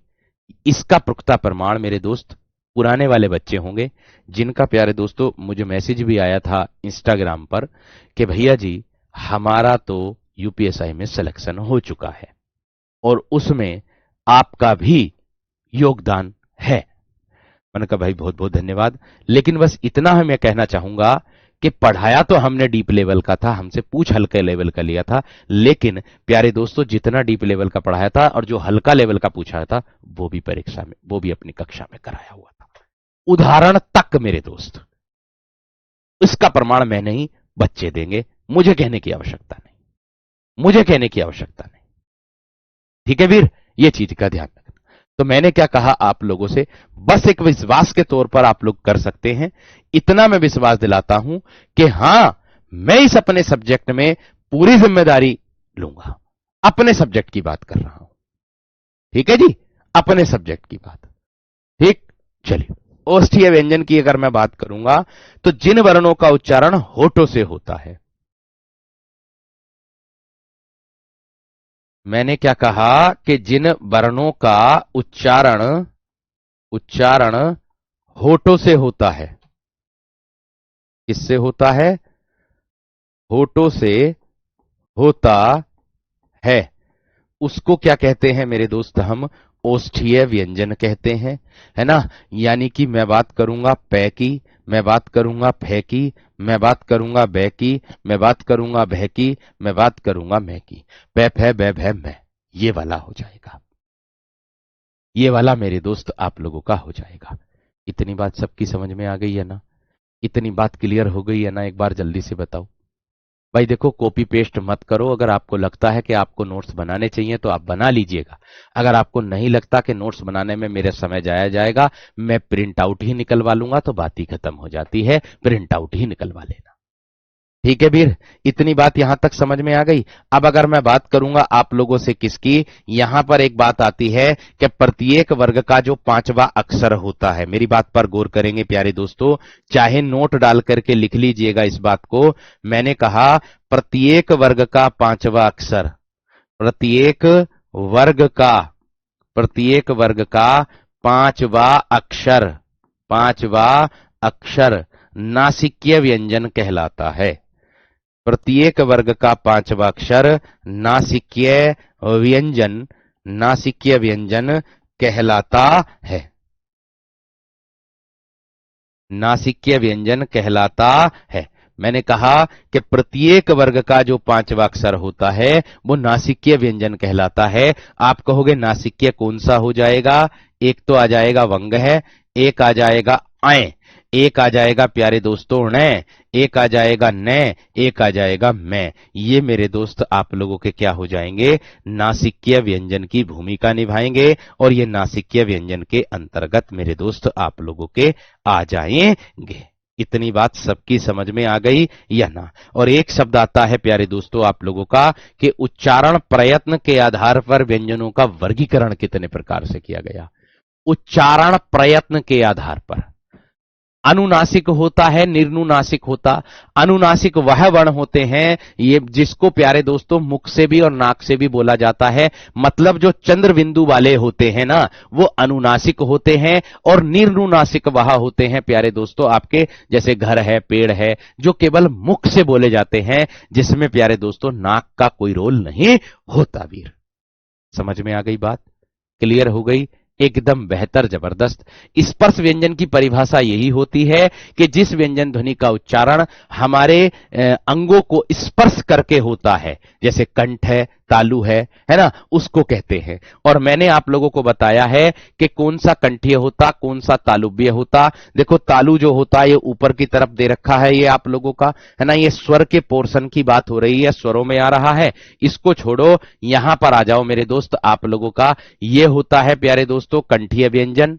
[SPEAKER 1] इसका पुख्ता प्रमाण मेरे दोस्त पुराने वाले बच्चे होंगे जिनका प्यारे दोस्तों मुझे मैसेज भी आया था इंस्टाग्राम पर कि भैया जी हमारा तो यूपीएसआई में सिलेक्शन हो चुका है और उसमें आपका भी योगदान है। मैंने कहा भाई बहुत बहुत धन्यवाद, लेकिन बस इतना ही मैं कहना चाहूंगा कि पढ़ाया तो हमने डीप लेवल का था, हमसे पूछ हल्के लेवल का लिया था, लेकिन प्यारे दोस्तों जितना डीप लेवल का पढ़ाया था और जो हल्का लेवल का पूछा था वो भी परीक्षा में, वो भी अपनी कक्षा में कराया हुआ था, उदाहरण तक मेरे दोस्त। इसका प्रमाण मैं नहीं, बच्चे देंगे, मुझे कहने की आवश्यकता नहीं, मुझे कहने की आवश्यकता नहीं। ठीक है वीर, ये चीज का ध्यान रखना। तो मैंने क्या कहा आप लोगों से, बस एक विश्वास के तौर पर आप लोग कर सकते हैं, इतना मैं विश्वास दिलाता हूं कि हां मैं इस अपने सब्जेक्ट में पूरी जिम्मेदारी लूंगा, अपने सब्जेक्ट की बात कर रहा हूं। ठीक है जी, अपने सब्जेक्ट की बात। ठीक, चलिए ओष्ठीय व्यंजन की अगर मैं बात करूंगा तो जिन वर्णों का उच्चारण होठों से होता है। मैंने क्या कहा कि जिन वर्णों का उच्चारण उच्चारण होठों से होता है। किससे होता है? होठों से होता है, उसको क्या कहते हैं मेरे दोस्त? हम ओष्ठीय व्यंजन कहते हैं, है ना। यानी कि मैं बात करूंगा पै की, मैं बात करूंगा फै की, मैं बात करूंगा बै की, मैं बात करूंगा भै की, मैं बात करूंगा मैं की। पै फै बै भै मैं, ये वाला हो जाएगा। ये वाला मेरे दोस्त आप लोगों का हो जाएगा। इतनी बात सबकी समझ में आ गई है ना? इतनी बात क्लियर हो गई है ना? एक बार जल्दी से बताओ भाई। देखो, कॉपी पेस्ट मत करो। अगर आपको लगता है कि आपको नोट्स बनाने चाहिए तो आप बना लीजिएगा। अगर आपको नहीं लगता कि नोट्स बनाने में मेरा समय जाया जाएगा, मैं प्रिंट आउट ही निकलवा लूंगा, तो बात ही खत्म हो जाती है। प्रिंट आउट ही निकलवा लेना। ठीक है वीर, इतनी बात यहां तक समझ में आ गई। अब अगर मैं बात करूंगा आप लोगों से किसकी, यहां पर एक बात आती है कि प्रत्येक वर्ग का जो पांचवा अक्षर होता है। मेरी बात पर गौर करेंगे प्यारे दोस्तों, चाहे नोट डाल करके लिख लीजिएगा इस बात को। मैंने कहा प्रत्येक वर्ग का पांचवा अक्षर, प्रत्येक वर्ग का प्रत्येक वर्ग का पांचवा अक्षर, पांचवा अक्षर नासिक्य व्यंजन कहलाता है। प्रत्येक वर्ग का पांचवा अक्षर नासिक्य व्यंजन, नासिक्य व्यंजन कहलाता है। नासिक्य व्यंजन कहलाता है। मैंने कहा कि प्रत्येक वर्ग का जो पांचवा अक्षर होता है वो नासिक्य व्यंजन कहलाता है। आप कहोगे नासिक्य कौन सा हो जाएगा? एक तो आ जाएगा वंग है, एक आ जाएगा आय, एक आ जाएगा प्यारे दोस्तों ण, एक आ जाएगा न, एक आ जाएगा मैं। ये मेरे दोस्त आप लोगों के क्या हो जाएंगे? नासिक्य व्यंजन की भूमिका निभाएंगे, और ये नासिक्य व्यंजन के अंतर्गत मेरे दोस्त आप लोगों के आ जाएंगे। इतनी बात सबकी समझ में आ गई या ना? और एक शब्द आता है प्यारे दोस्तों आप लोगों का कि उच्चारण प्रयत्न के आधार पर व्यंजनों का वर्गीकरण कितने प्रकार से किया गया। उच्चारण प्रयत्न के आधार पर अनुनासिक होता है, निर्नुनासिक होता। अनुनासिक वह वर्ण होते हैं ये जिसको प्यारे दोस्तों मुख से भी और नाक से भी बोला जाता है। मतलब जो चंद्र बिंदु वाले होते हैं ना, वो अनुनासिक होते हैं। और निर्नुनासिक वह होते हैं प्यारे दोस्तों आपके, जैसे घर है, पेड़ है, जो केवल मुख से बोले जाते हैं, जिसमें प्यारे दोस्तों नाक का कोई रोल नहीं होता। वीर, समझ में आ गई बात? क्लियर हो गई? एकदम बेहतर, जबरदस्त। स्पर्श व्यंजन की परिभाषा यही होती है कि जिस व्यंजन ध्वनि का उच्चारण हमारे अंगों को स्पर्श करके होता है, जैसे कंठ है, तालु है ना, उसको कहते हैं। और मैंने आप लोगों को बताया है कि कौन सा कंठीय होता, कौन सा तालुव्य होता। देखो, तालु जो होता है ये ऊपर की तरफ दे रखा है, ये आप लोगों का है ना, ये स्वर के पोर्शन की बात हो रही है, स्वरों में आ रहा है। इसको छोड़ो, यहां पर आ जाओ मेरे दोस्त आप लोगों का, ये होता है प्यारे दोस्तों कंठीय व्यंजन।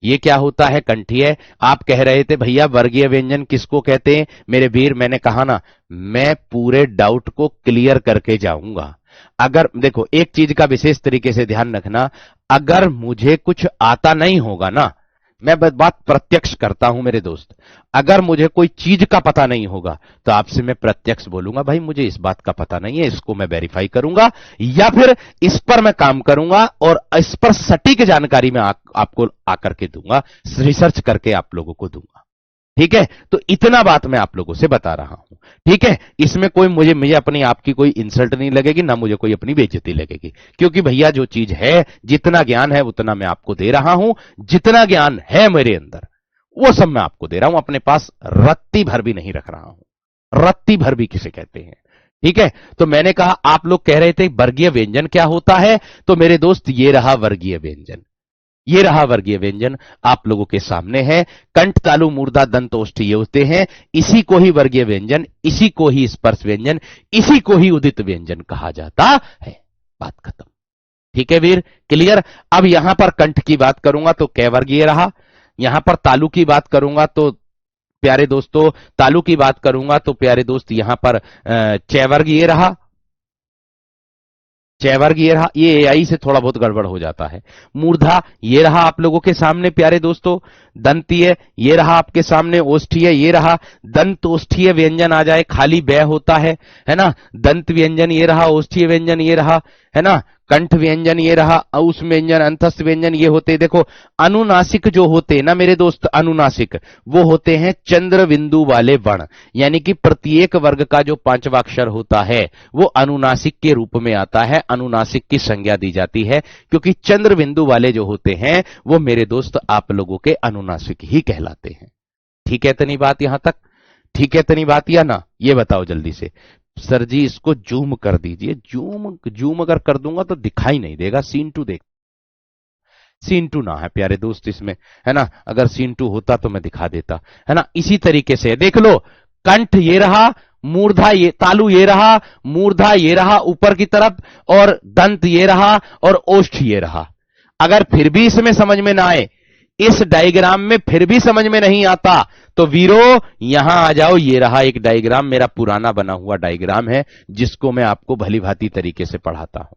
[SPEAKER 1] ये क्या होता है? कंठीय। आप कह रहे थे भैया वर्गीय व्यंजन किसको कहते हैं? मेरे वीर, मैंने कहा ना, मैं पूरे डाउट को क्लियर करके जाऊंगा। अगर देखो, एक चीज का विशेष तरीके से ध्यान रखना, अगर मुझे कुछ आता नहीं होगा ना, मैं बात प्रत्यक्ष करता हूं मेरे दोस्त, अगर मुझे कोई चीज का पता नहीं होगा तो आपसे मैं प्रत्यक्ष बोलूंगा भाई मुझे इस बात का पता नहीं है, इसको मैं वेरीफाई करूंगा, या फिर इस पर मैं काम करूंगा और इस पर सटीक जानकारी मैं आपको आकर के दूंगा, रिसर्च करके आप लोगों को दूंगा। ठीक है, तो इतना बात मैं आप लोगों से बता रहा हूं। ठीक है, इसमें कोई मुझे मुझे अपनी आपकी कोई इंसल्ट नहीं लगेगी, ना मुझे कोई अपनी बेइज्जती लगेगी, क्योंकि भैया जो चीज है, जितना ज्ञान है उतना मैं आपको दे रहा हूं। जितना ज्ञान है मेरे अंदर वो सब मैं आपको दे रहा हूं, अपने पास रत्ती भर भी नहीं रख रहा हूं। रत्ती भर भी किसे कहते हैं? ठीक है, तो मैंने कहा आप लोग कह रहे थे वर्गीय व्यंजन क्या होता है, तो मेरे दोस्त ये रहा वर्गीय व्यंजन। ये रहा वर्गीय व्यंजन आप लोगों के सामने है। कंठ, तालु, मूर्धा, दंत, ओष्ठी ये होते हैं। इसी को ही वर्गीय व्यंजन, इसी को ही स्पर्श व्यंजन, इसी को ही उदित व्यंजन कहा जाता है। बात खत्म। ठीक है वीर, क्लियर? अब यहां पर कंठ की बात करूंगा तो कै वर्गीय रहा, यहां पर तालु की बात करूंगा तो प्यारे दोस्तों, तालु की बात करूंगा तो प्यारे दोस्त यहां पर चै वर्गीय रहा। च वर्ग ये रहा, ये एआई से थोड़ा बहुत गड़बड़ हो जाता है। मूर्धा ये रहा आप लोगों के सामने प्यारे दोस्तों। दंतीय ये रहा आपके सामने। ओष्ठीय ये रहा। दंत ओष्ठीय व्यंजन आ जाए, खाली बै होता है ना। दंत व्यंजन ये रहा, ओष्ठीय व्यंजन ये रहा, है ना। कंठ व्यंजन ये रहा, औस व्यंजन, अंतस्थ व्यंजन ये होते। देखो अनुनासिक जो होते ना मेरे दोस्त, अनुनासिक वो होते हैं चंद्र बिंदु वाले वर्ण, यानी कि प्रत्येक वर्ग का जो पांचवा अक्षर होता है वो अनुनासिक के रूप में आता है, अनुनासिक की संज्ञा दी जाती है, क्योंकि चंद्र बिंदु वाले जो होते हैं वो मेरे दोस्त आप लोगों के अनुनासिक ही कहलाते हैं। ठीक है इतनी बात यहां तक? ठीक है इतनी बात या ना? ये बताओ जल्दी से। सर जी इसको जूम कर दीजिए। जूम जूम अगर कर दूंगा तो दिखाई नहीं देगा। सीन टू देख, सीन टू ना है प्यारे दोस्त इसमें, है ना। अगर सीन टू होता तो मैं दिखा देता, है ना। इसी तरीके से देख लो, कंठ ये रहा, मूर्धा ये, तालु ये रहा, मूर्धा ये रहा ऊपर की तरफ, और दंत ये रहा, और ओष्ठ ये रहा। अगर फिर भी इसमें समझ में ना आए, इस डायग्राम में फिर भी समझ में नहीं आता, तो वीरो यहां आ जाओ। ये रहा एक डायग्राम, मेरा पुराना बना हुआ डायग्राम है, जिसको मैं आपको भली भांति तरीके से पढ़ाता हूं।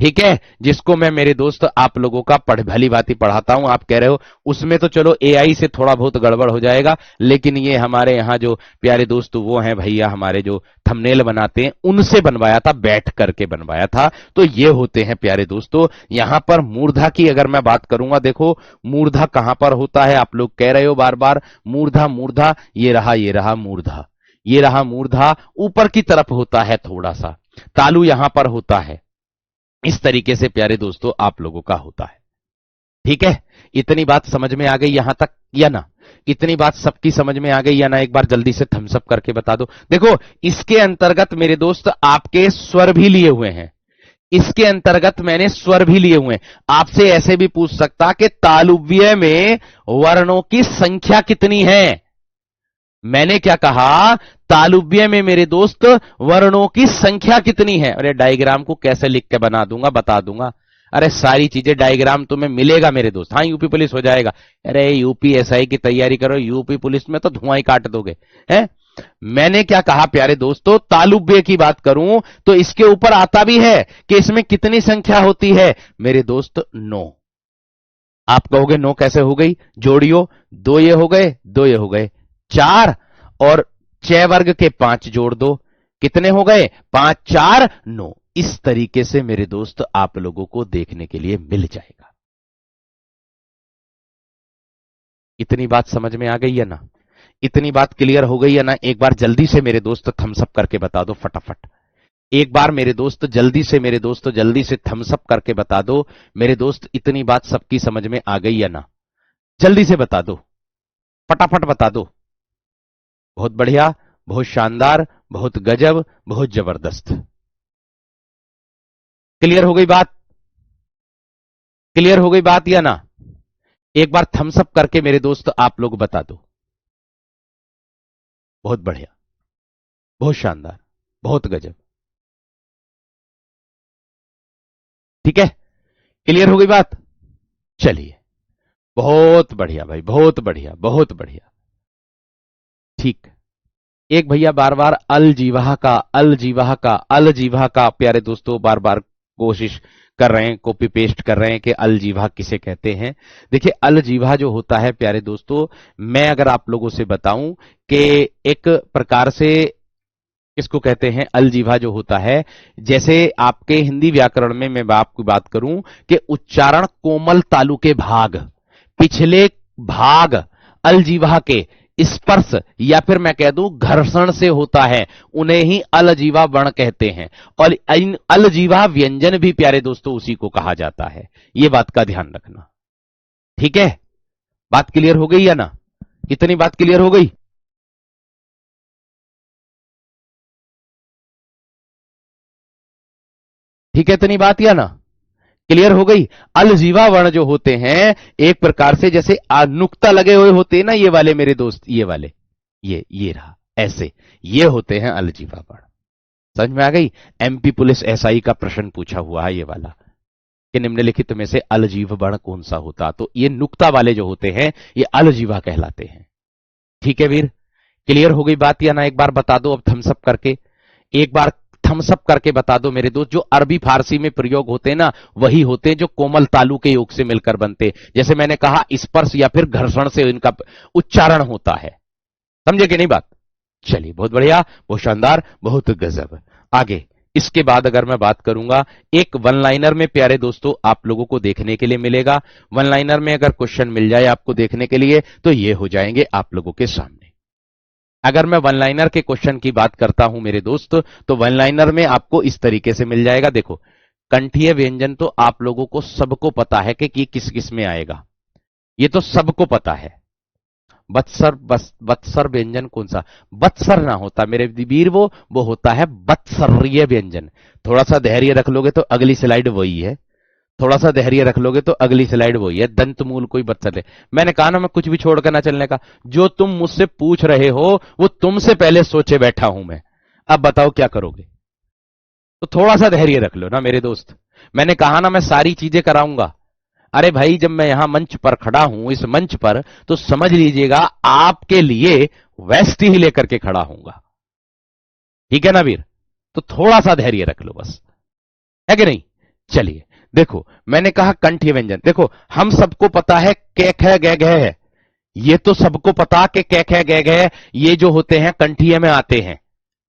[SPEAKER 1] ठीक है, जिसको मैं मेरे दोस्त आप लोगों का भली भांति पढ़ाता हूं। आप कह रहे हो उसमें तो चलो एआई से थोड़ा बहुत गड़बड़ हो जाएगा, लेकिन ये हमारे यहां जो प्यारे दोस्त वो हैं भैया, हमारे जो थंबनेल बनाते हैं, उनसे बनवाया था, बैठ करके बनवाया था। तो ये होते हैं प्यारे दोस्तों। यहां पर मूर्धा की अगर मैं बात करूंगा, देखो मूर्धा कहां पर होता है, आप लोग कह रहे हो बार बार मूर्धा मूर्धा, ये रहा मूर्धा, ये रहा मूर्धा, ऊपर की तरफ होता है थोड़ा सा। तालु यहां पर होता है। इस तरीके से प्यारे दोस्तों आप लोगों का होता है। ठीक है, इतनी बात समझ में आ गई यहां तक या ना? इतनी बात सबकी समझ में आ गई या ना? एक बार जल्दी से थम्स अप करके बता दो। देखो इसके अंतर्गत मेरे दोस्त आपके स्वर भी लिए हुए हैं, इसके अंतर्गत मैंने स्वर भी लिए हुए हैं। आपसे ऐसे भी पूछ सकता कि तालुव्य में वर्णों की संख्या कितनी है। मैंने क्या कहा, तालुव्य में मेरे दोस्त वर्णों की संख्या कितनी है। अरे डायग्राम को कैसे लिख के बना दूंगा, बता दूंगा। अरे सारी चीजें डायग्राम तुम्हें मिलेगा मेरे दोस्त। हाँ यूपी पुलिस हो जाएगा। अरे यूपी एसआई की तैयारी करो, यूपी पुलिस में तो धुआं ही काट दोगे हैं। मैंने क्या कहा प्यारे दोस्तों, तालुव्य की बात करूं तो इसके ऊपर आता भी है कि इसमें कितनी संख्या होती है मेरे दोस्त, 9। आप कहोगे 9 कैसे हो गई, जोड़ियो, 2 ये हो गए, 2 ये हो गए, 4, और च वर्ग के 5 जोड़ दो, कितने हो गए, 5 4 9। इस तरीके से मेरे दोस्त आप लोगों को देखने के लिए मिल जाएगा। इतनी बात समझ में आ गई है ना? इतनी बात क्लियर हो गई है ना? एक बार जल्दी से मेरे दोस्त थम्स अप करके बता दो फटाफट। एक बार मेरे दोस्त जल्दी से, मेरे दोस्त जल्दी से थम्स अप करके बता दो मेरे दोस्त, इतनी बात सबकी समझ में आ गई है ना? जल्दी से बता दो, फटाफट बता दो। बहुत बढ़िया, बहुत शानदार, बहुत गजब, बहुत जबरदस्त। क्लियर हो गई बात? क्लियर हो गई बात या ना? एक बार थम्स अप करके मेरे दोस्त आप लोग बता दो। बहुत बढ़िया, बहुत शानदार, बहुत गजब। ठीक है, क्लियर हो गई बात? चलिए, बहुत बढ़िया भाई, बहुत बढ़िया, बहुत बढ़िया। ठीक, एक भैया बार बार अलजीवा का, अलजीवा का, अलजीवा का प्यारे दोस्तों बार बार कोशिश कर रहे हैं, कॉपी पेस्ट कर रहे हैं कि अलजीवा किसे कहते हैं। देखिए अलजीवा जो होता है प्यारे दोस्तों, मैं अगर आप लोगों से बताऊं कि एक प्रकार से इसको कहते हैं, अलजीवा जो होता है, जैसे आपके हिंदी व्याकरण में मैं आपको बात करूं कि उच्चारण कोमल तालु के भाग, पिछले भाग अलजीवा के स्पर्श या फिर मैं कह दूं घर्षण से होता है, उन्हें ही अलजीवा वर्ण कहते हैं। और इन अलजीवा व्यंजन भी प्यारे दोस्तों उसी को कहा जाता है। यह बात का ध्यान रखना। ठीक है, बात क्लियर हो गई या ना? इतनी बात क्लियर हो गई? ठीक है इतनी बात या ना? क्लियर हो गई? अलजीवा वर्ण जो होते हैं एक प्रकार से जैसे नुक्ता लगे हुए होते हैं ना, ये वाले मेरे दोस्त, ये वाले, ये रहा ऐसे, ये होते हैं अलजीवा वर्ण। समझ में आ गई? एमपी पुलिस एसआई का प्रश्न पूछा हुआ है ये वाला कि निम्नलिखित में से अलजीव वर्ण कौन सा होता, तो ये नुक्ता वाले जो होते हैं ये अलजीवा कहलाते हैं। ठीक है वीर, क्लियर हो गई बात या ना? एक बार बता दो अब थम्स अप करके। एक बार थम्स अप करके बता दो मेरे दोस्त। जो अरबी फारसी में प्रयोग होते हैं ना, वही होते हैं जो कोमल तालु के योग से मिलकर बनते। जैसे मैंने कहा, स्पर्श या फिर घर्षण से इनका उच्चारण होता है। समझे कि नहीं बात? चलिए, बहुत बढ़िया, बहुत शानदार, बहुत गजब। आगे इसके बाद अगर मैं बात करूंगा, एक वन लाइनर में प्यारे दोस्तों आप लोगों को देखने के लिए मिलेगा। वन लाइनर में अगर क्वेश्चन मिल जाए आपको देखने के लिए, तो ये हो जाएंगे आप लोगों के सामने। अगर मैं वन लाइनर के क्वेश्चन की बात करता हूं मेरे दोस्त, तो वन लाइनर में आपको इस तरीके से मिल जाएगा। देखो, कंठीय व्यंजन तो आप लोगों को सबको पता है कि किस किस में आएगा, ये तो सबको पता है। बत्सर, बत्सर व्यंजन कौन सा? बत्सर ना होता मेरे वीर, वो होता है बत्सरीय व्यंजन। थोड़ा सा धैर्य रख लोगे तो अगली स्लाइड वही है, थोड़ा सा धैर्य रख लोगे तो अगली स्लाइड वही है। दंत मूल कोई बत्सर है। मैंने कहा ना, मैं कुछ भी छोड़कर ना चलने का। जो तुम मुझसे पूछ रहे हो वो तुमसे पहले सोचे बैठा हूं मैं। अब बताओ क्या करोगे? तो थोड़ा सा धैर्य रख लो ना मेरे दोस्त। मैंने कहा ना, मैं सारी चीजें कराऊंगा। अरे भाई, जब मैं यहां मंच पर खड़ा हूं, इस मंच पर, तो समझ लीजिएगा आपके लिए वेस्ट ही लेकर के खड़ा हूंगा। ठीक है ना वीर? तो थोड़ा सा धैर्य रख लो बस, है कि नहीं? चलिए देखो, मैंने कहा कंठीय व्यंजन। देखो, हम सबको पता है कै ख गै घ है, ये तो सबको पता कि कै ख गै घ ये जो होते हैं कंठीय में आते हैं।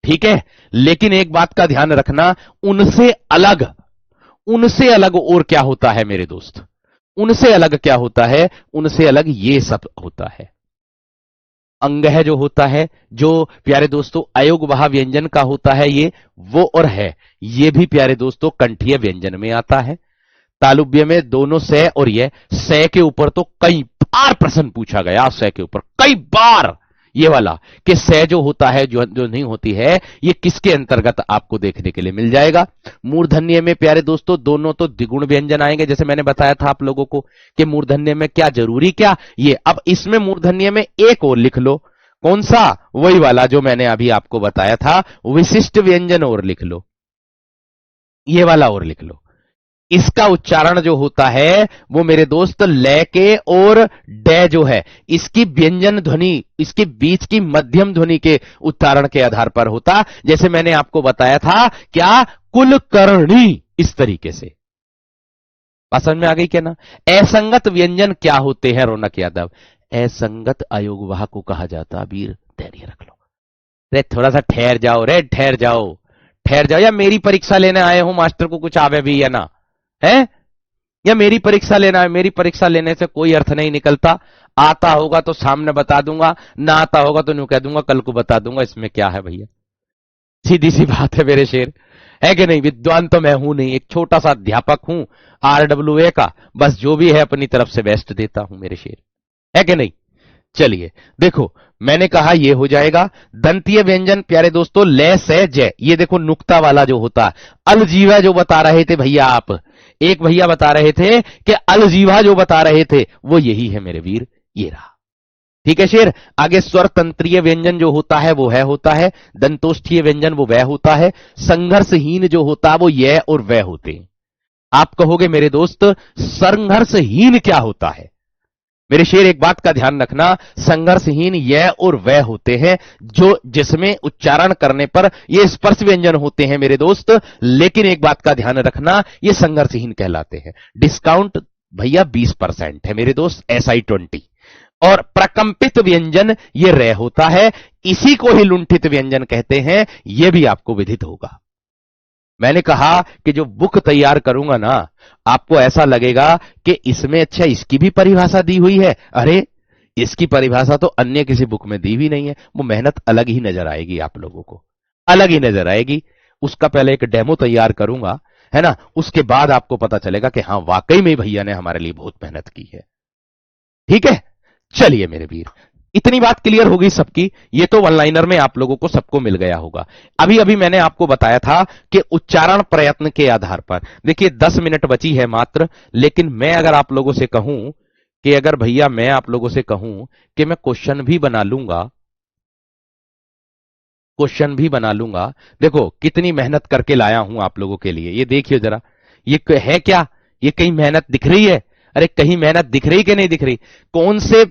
[SPEAKER 1] ठीक है, लेकिन एक बात का ध्यान रखना, उनसे अलग और क्या होता है मेरे दोस्त? उनसे अलग क्या होता है? उनसे अलग ये सब होता है। अंगह जो होता है, जो प्यारे दोस्तों अयोगवाह व्यंजन का होता है, ये वो और है, ये भी प्यारे दोस्तों कंठीय व्यंजन में आता है। तालुव्य में दोनों से और ये से के ऊपर तो कई बार प्रश्न पूछा गया, से के ऊपर कई बार ये वाला कि से जो होता है, जो नहीं होती है, ये किसके अंतर्गत आपको देखने के लिए मिल जाएगा। मूर्धन्य में प्यारे दोस्तों दोनों तो द्विगुण व्यंजन आएंगे, जैसे मैंने बताया था आप लोगों को कि मूर्धन्य में क्या जरूरी क्या ये। अब इसमें मूर्धन्य में एक और लिख लो, कौन सा? वही वाला जो मैंने अभी आपको बताया था, विशिष्ट व्यंजन और लिख लो, ये वाला और लिख लो। इसका उच्चारण जो होता है वो मेरे दोस्त ले के और डे जो है, इसकी व्यंजन ध्वनि, इसके बीच की मध्यम ध्वनि के उच्चारण के आधार पर होता। जैसे मैंने आपको बताया था, क्या? कुलकर्णी, इस तरीके से। बात समझ में आ गई क्या ना? असंगत व्यंजन क्या होते हैं रौनक यादव? असंगत अयोगवाह को कहा जाता। वीर धैर्य रख लो रे, थोड़ा सा ठहर जाओ रे, ठहर जाओ, ठहर जाओ। या मेरी परीक्षा लेने आए हो, मास्टर को कुछ आवे भी या ना है, या मेरी परीक्षा लेना है? मेरी परीक्षा लेने से कोई अर्थ नहीं निकलता। आता होगा तो सामने बता दूंगा, ना आता होगा तो न्यू कह दूंगा कल को बता दूंगा। इसमें क्या है भैया? सीधी सी बात है मेरे शेर, है कि नहीं? विद्वान तो मैं हूं नहीं, एक छोटा सा अध्यापक हूं RWA का, बस जो भी है अपनी तरफ से बेस्ट देता हूं मेरे शेर, है कि नहीं? चलिए देखो, मैंने कहा ये हो जाएगा। दंतीय व्यंजन प्यारे दोस्तों ले से जय, ये देखो नुक्ता वाला जो होता है। अलजीवा जो बता रहे थे भैया आप, एक भैया बता रहे थे कि अलजीवा जो बता रहे थे वो यही है मेरे वीर, ये रहा। ठीक है शेर? आगे स्वर तंत्रीय व्यंजन जो होता है वो है होता है, दंतोष्ठीय व्यंजन वो वह होता है, संघर्षहीन जो होता है वो यह और वह होते हैं। आप कहोगे मेरे दोस्त संघर्षहीन क्या होता है? मेरे शेर एक बात का ध्यान रखना, संघर्षहीन यह और वह होते हैं जो जिसमें उच्चारण करने पर ये स्पर्श व्यंजन होते हैं मेरे दोस्त, लेकिन एक बात का ध्यान रखना, ये संघर्षहीन कहलाते हैं। डिस्काउंट भैया 20% है मेरे दोस्त, SI 20। और प्रकंपित व्यंजन ये रह होता है, इसी को ही लुंठित व्यंजन कहते हैं, यह भी आपको विदित होगा। मैंने कहा कि जो बुक तैयार करूंगा ना, आपको ऐसा लगेगा कि इसमें अच्छा इसकी भी परिभाषा दी हुई है। अरे इसकी परिभाषा तो अन्य किसी बुक में दी हुई नहीं है। वो मेहनत अलग ही नजर आएगी आप लोगों को, अलग ही नजर आएगी। उसका पहले एक डेमो तैयार करूंगा, है ना, उसके बाद आपको पता चलेगा कि हाँ वाकई में भैया ने हमारे लिए बहुत मेहनत की है। ठीक है, चलिए मेरे वीर, इतनी बात क्लियर हो गई सबकी। ये तो वन लाइनर में आप लोगों को सबको मिल गया होगा। अभी अभी मैंने आपको बताया था कि उच्चारण प्रयत्न के आधार पर, देखिए 10 मिनट बची है मात्र, लेकिन मैं अगर आप लोगों से कहूं कि अगर भैया मैं आप लोगों से कहूं कि मैं क्वेश्चन भी बना लूंगा, क्वेश्चन भी बना लूंगा, देखो कितनी मेहनत करके लाया हूं आप लोगों के लिए। ये देखिए जरा, ये है क्या? ये कहीं मेहनत दिख रही है? अरे कहीं मेहनत दिख रही कि नहीं दिख रही? कौन से,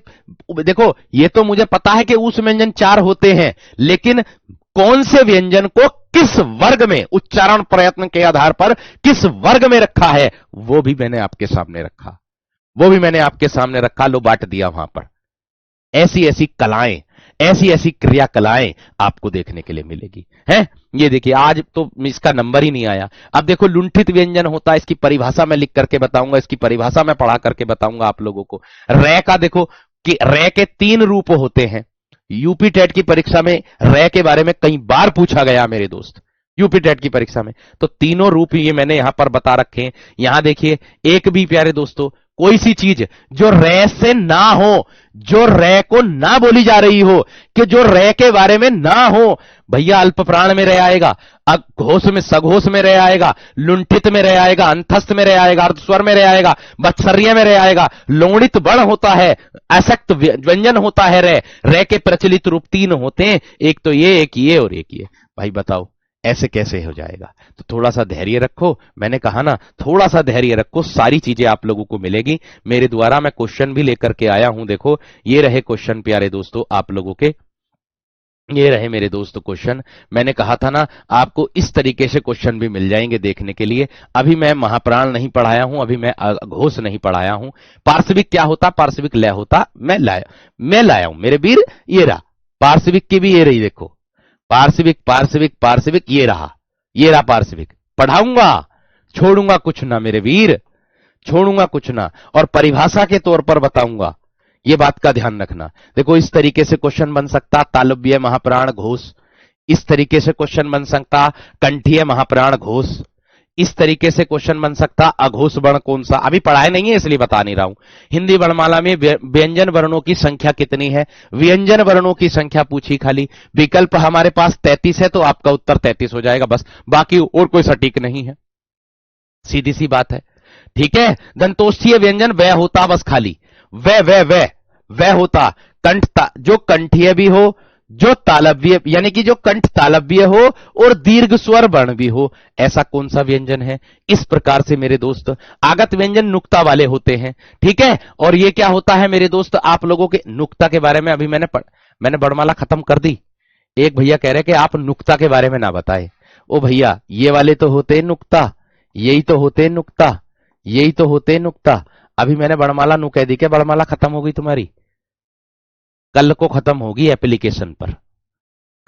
[SPEAKER 1] देखो ये तो मुझे पता है कि उस व्यंजन 4 होते हैं, लेकिन कौन से व्यंजन को किस वर्ग में, उच्चारण प्रयत्न के आधार पर किस वर्ग में रखा है, वो भी मैंने आपके सामने रखा, वो भी मैंने आपके सामने रखा, लो बांट दिया वहां पर। ऐसी ऐसी कलाएं, ऐसी ऐसी क्रियाकलाएं आपको देखने के लिए मिलेगी है। ये देखिए, आज तो इसका नंबर ही नहीं आया। अब देखो, लुंठित व्यंजन होता है, इसकी परिभाषा मैं लिख करके बताऊंगा, इसकी परिभाषा मैं पढ़ा करके बताऊंगा आप लोगों को। रे का देखो कि रे के 3 रूप होते हैं। यूपी टेट की परीक्षा में रे के बारे में कई बार पूछा गया मेरे दोस्त, यूपी टेट की परीक्षा में। तो तीनों रूप ये मैंने यहां पर बता रखे हैं। यहां देखिए, एक भी प्यारे दोस्तों कोई सी चीज जो रे से ना हो, जो रे को ना बोली जा रही हो, कि जो रे के बारे में ना हो, भैया अल्प प्राण में रह आएगा, घोष में, सघोष में रह आएगा, लुंठित में रह आएगा, अंतस्थ में रह आएगा, अर्धस्वर में रह आएगा, बत्सर्य में रह आएगा, लोणित बण होता है, असक्त व्यंजन होता है। रे के प्रचलित रूप 3 होते हैं, एक तो ये, एक ये और एक ये। भाई बताओ ऐसे कैसे हो जाएगा? तो थोड़ा सा धैर्य रखो, मैंने कहा ना, थोड़ा सा धैर्य रखो, सारी चीजें आप लोगों को मिलेगी। मेरे द्वारा मैं क्वेश्चन भी लेकर के आया हूं, देखो ये रहे क्वेश्चन प्यारे दोस्तों आप लोगों के, ये रहे मेरे दोस्त क्वेश्चन। मैंने कहा था ना, आपको इस तरीके से क्वेश्चन भी मिल जाएंगे देखने के लिए। अभी मैं महाप्राण नहीं पढ़ाया हूं, अभी मैं घोष नहीं पढ़ाया हूं। पार्श्विक क्या होता, पार्श्विक लय होता, मैं लाया हूं मेरे वीर। ये रहा पार्श्विक की भी, ये रही देखो, पार्श्विक पार्श्विक पार्श्विक, ये रहा पार्श्विक। पढ़ाऊंगा, छोड़ूंगा कुछ ना मेरे वीर, छोड़ूंगा कुछ ना, और परिभाषा के तौर पर बताऊंगा। ये बात का ध्यान रखना। देखो इस तरीके से क्वेश्चन बन सकता तालव्य महाप्राण घोष, इस तरीके से क्वेश्चन बन सकता कंठीय महाप्राण घोष, इस तरीके से क्वेश्चन बन सकता अघोष वर्ण कौन सा। अभी पढ़ाए नहीं है इसलिए बता नहीं रहा हूं। हिंदी वर्णमाला में व्यंजन वर्णों की संख्या कितनी है, व्यंजन वर्णों की संख्या पूछी खाली। विकल्प हमारे पास 33 है, तो आपका उत्तर 33 हो जाएगा बस, बाकी और कोई सटीक नहीं है, सीधी सी बात है। ठीक है, दंतोष्ठीय व्यंजन वह होता, बस खाली वह होता। कंठ जो कंठीय भी हो, जो तालव्य यानी कि जो कंठ तालव्य हो और दीर्घ स्वर वर्ण भी हो, ऐसा कौन सा व्यंजन है। इस प्रकार से मेरे दोस्त आगत व्यंजन नुक्ता वाले होते हैं। ठीक है, और ये क्या होता है मेरे दोस्त, आप लोगों के नुक्ता के बारे में अभी मैंने वर्णमाला खत्म कर दी। एक भैया कह रहे कि आप नुक्ता के बारे में ना बताए। ओ भैया, ये वाले तो होते हैं नुक्ता, यही तो होते हैं नुक्ता, यही तो होते हैं नुक्ता। अभी मैंने वर्णमाला नु कह दी कि वर्णमाला खत्म हो गई तुम्हारी, कल को खत्म होगी एप्लीकेशन पर,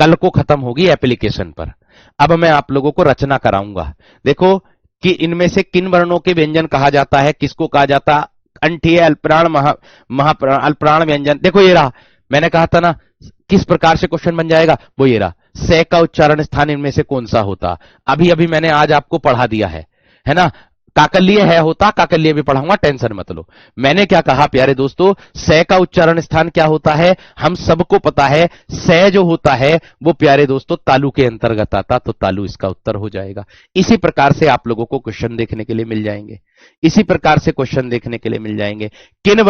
[SPEAKER 1] कल को खत्म होगी एप्लीकेशन पर। अब मैं आप लोगों को रचना कराऊंगा। देखो कि इनमें से किन वर्णों के व्यंजन कहा जाता है, किसको कहा जाता, कंठीय अल्पप्राण महाप्राण अल्पप्राण व्यंजन। देखो ये रहा, मैंने कहा था ना किस प्रकार से क्वेश्चन बन जाएगा, वो ये रहा, से का उच्चारण स्थान इनमें से कौन सा होता। अभी अभी मैंने आज आपको पढ़ा दिया है ना। काकल्य है होता, काकल्य भी पढ़ाऊंगा, टेंशन मत लो। मैंने क्या कहा प्यारे दोस्तों, से का उच्चारण स्थान क्या होता है, हम सबको पता है। से जो होता है वो प्यारे दोस्तों तालु के अंतर्गत आता, तो तालु इसका उत्तर हो जाएगा। इसी प्रकार से आप लोगों को क्वेश्चन देखने के लिए मिल जाएंगे, इसी प्रकार से क्वेश्चन देखने के लिए मिल जाएंगे। किन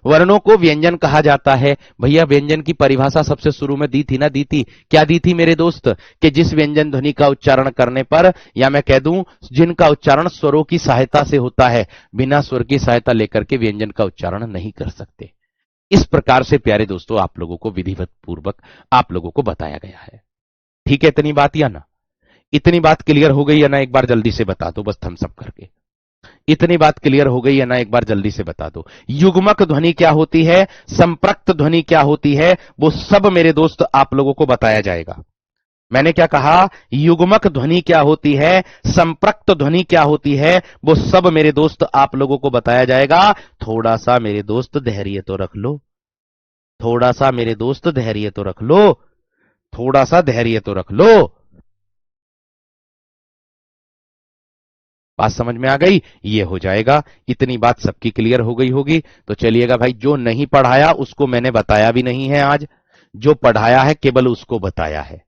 [SPEAKER 1] वर्णों को व्यंजन कहा जाता है। भैया व्यंजन की परिभाषा सबसे शुरू में दी थी ना, दी थी, क्या दी थी मेरे दोस्त, कि जिस व्यंजन ध्वनि का उच्चारण करने पर, या मैं कह दूं जिनका उच्चारण स्वरों की सहायता से होता है, बिना स्वर की सहायता लेकर के व्यंजन का उच्चारण नहीं कर सकते। इस प्रकार से प्यारे दोस्तों आप लोगों को विधिवत पूर्वक आप लोगों को बताया गया है। ठीक है, इतनी बात या ना, इतनी बात क्लियर हो गई या ना, एक बार जल्दी से बता दो बस थम्स अप करके। इतनी बात क्लियर हो गई है ना, एक बार जल्दी से बता दो। युग्मक ध्वनि क्या होती है, संप्रक्त ध्वनि क्या होती है, वो सब मेरे दोस्त आप लोगों को बताया जाएगा। मैंने क्या कहा, युग्मक ध्वनि क्या होती है, संप्रक्त ध्वनि क्या होती है, वो सब मेरे दोस्त आप लोगों को बताया जाएगा। थोड़ा सा मेरे दोस्त धैर्य तो रख लो, थोड़ा सा मेरे दोस्त धैर्य तो रख लो, थोड़ा सा धैर्य तो रख लो। बात समझ में आ गई, ये हो जाएगा। इतनी बात सबकी क्लियर हो गई होगी। तो चलिएगा भाई, जो नहीं पढ़ाया उसको मैंने बताया भी नहीं है आज, जो पढ़ाया है केवल उसको बताया है,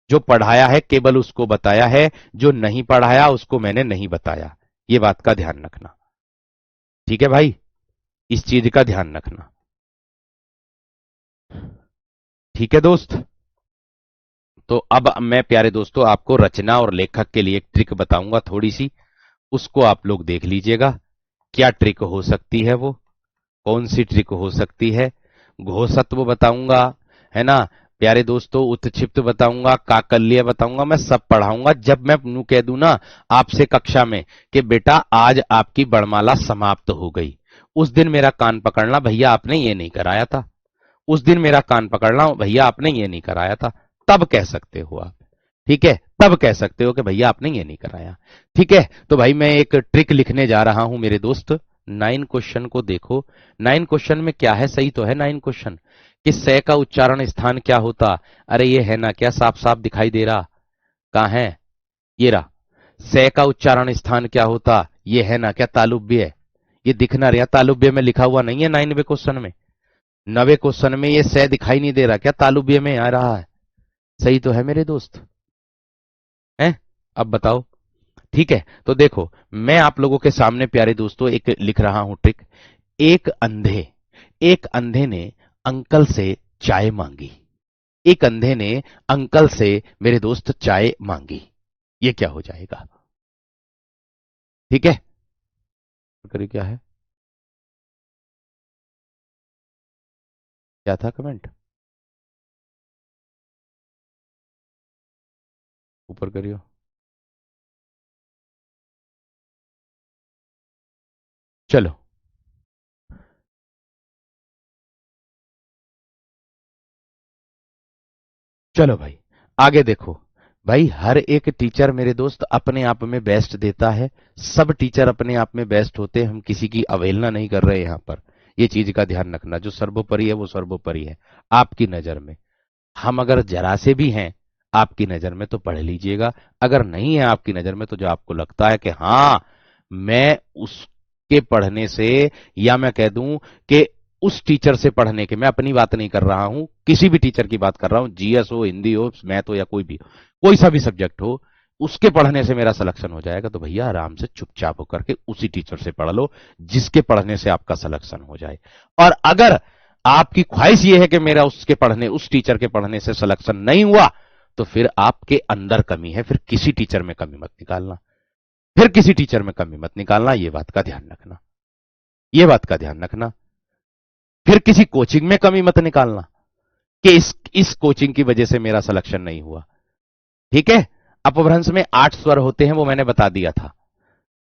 [SPEAKER 1] जो पढ़ाया है केवल उसको बताया है, जो नहीं पढ़ाया उसको मैंने नहीं बताया। ये बात का ध्यान रखना, ठीक है भाई, इस चीज का ध्यान रखना। ठीक है दोस्त, तो अब मैं प्यारे दोस्तों आपको रचना और लेखक के लिए एक ट्रिक बताऊंगा थोड़ी सी, उसको आप लोग देख लीजिएगा। क्या ट्रिक हो सकती है, वो कौन सी ट्रिक हो सकती है। घोषत्व बताऊंगा, है ना, प्यारे दोस्तों, उत्क्षिप्त बताऊंगा, काकल्य बताऊंगा, मैं सब पढ़ाऊंगा। जब मैं यूं कह दूं ना आपसे कक्षा में कि बेटा आज आपकी वर्णमाला समाप्त हो गई, उस दिन मेरा कान पकड़ना, भैया आपने ये नहीं कराया था। उस दिन मेरा कान पकड़ना, भैया आपने ये नहीं कराया था। तब कह सकते हो आप। ठीक है, तब कह सकते हो कि भैया आपने ये नहीं कराया। ठीक है, तो भाई मैं एक ट्रिक लिखने जा रहा हूं मेरे दोस्त। 9 क्वेश्चन को देखो। 9 क्वेश्चन में क्या है, सही तो है 9 क्वेश्चन कि से का उच्चारण स्थान क्या होता। अरे ये है ना, क्या साफ साफ दिखाई दे रहा? कहां है? ये रहा। से का उच्चारण स्थान क्या होता, ये है ना, क्या तालुब्य है? ये दिखना रहा, तालुब्य में लिखा हुआ नहीं है 9वें क्वेश्चन में। 9वें क्वेश्चन में ये से दिखाई नहीं दे रहा, क्या तालुब्य में आ रहा है? सही तो है मेरे दोस्त, है? अब बताओ। ठीक है, तो देखो मैं आप लोगों के सामने प्यारे दोस्तों एक लिख रहा हूं ट्रिक। एक अंधे एक अंधे ने अंकल से चाय मांगी। एक अंधे ने अंकल से मेरे दोस्त चाय मांगी। ये क्या हो जाएगा? ठीक है, करिए क्या है, क्या था कमेंट? ऊपर करियो। चलो, चलो भाई, आगे देखो। भाई हर एक टीचर मेरे दोस्त अपने आप में बेस्ट देता है। सब टीचर अपने आप में बेस्ट होते हैं, हम किसी की अवहेलना नहीं कर रहे यहां पर। ये चीज का ध्यान रखना, जो सर्वोपरि है वो सर्वोपरि है आपकी नजर में। हम अगर जरा से भी हैं आपकी नजर में तो पढ़ लीजिएगा। अगर नहीं है आपकी नजर में तो जो आपको लगता है कि हाँ मैं उसके पढ़ने से, या मैं कह दूं कि उस टीचर से पढ़ने के, मैं अपनी बात नहीं कर रहा हूं, किसी भी टीचर की बात कर रहा हूं, जीएस हो, हिंदी हो, मैथ हो, या कोई भी हो, कोई सा भी सब्जेक्ट हो, उसके पढ़ने से मेरा सिलेक्शन हो जाएगा, तो भैया आराम से चुपचाप होकर के उसी टीचर से पढ़ लो जिसके पढ़ने से आपका सिलेक्शन हो जाए। और अगर आपकी ख्वाहिश यह है कि मेरा उसके पढ़ने, उस टीचर के पढ़ने से सिलेक्शन नहीं हुआ, तो फिर आपके अंदर कमी है, फिर किसी टीचर में कमी मत निकालना। फिर किसी टीचर में कमी मत निकालना, ये बात का ध्यान रखना। ये बात का ध्यान रखना। फिर किसी कोचिंग में कमी मत निकालना कि इस कोचिंग की वजह से मेरा सिलेक्शन नहीं हुआ। ठीक है, अपभ्रंश में 8 स्वर होते हैं, वो मैंने बता दिया था।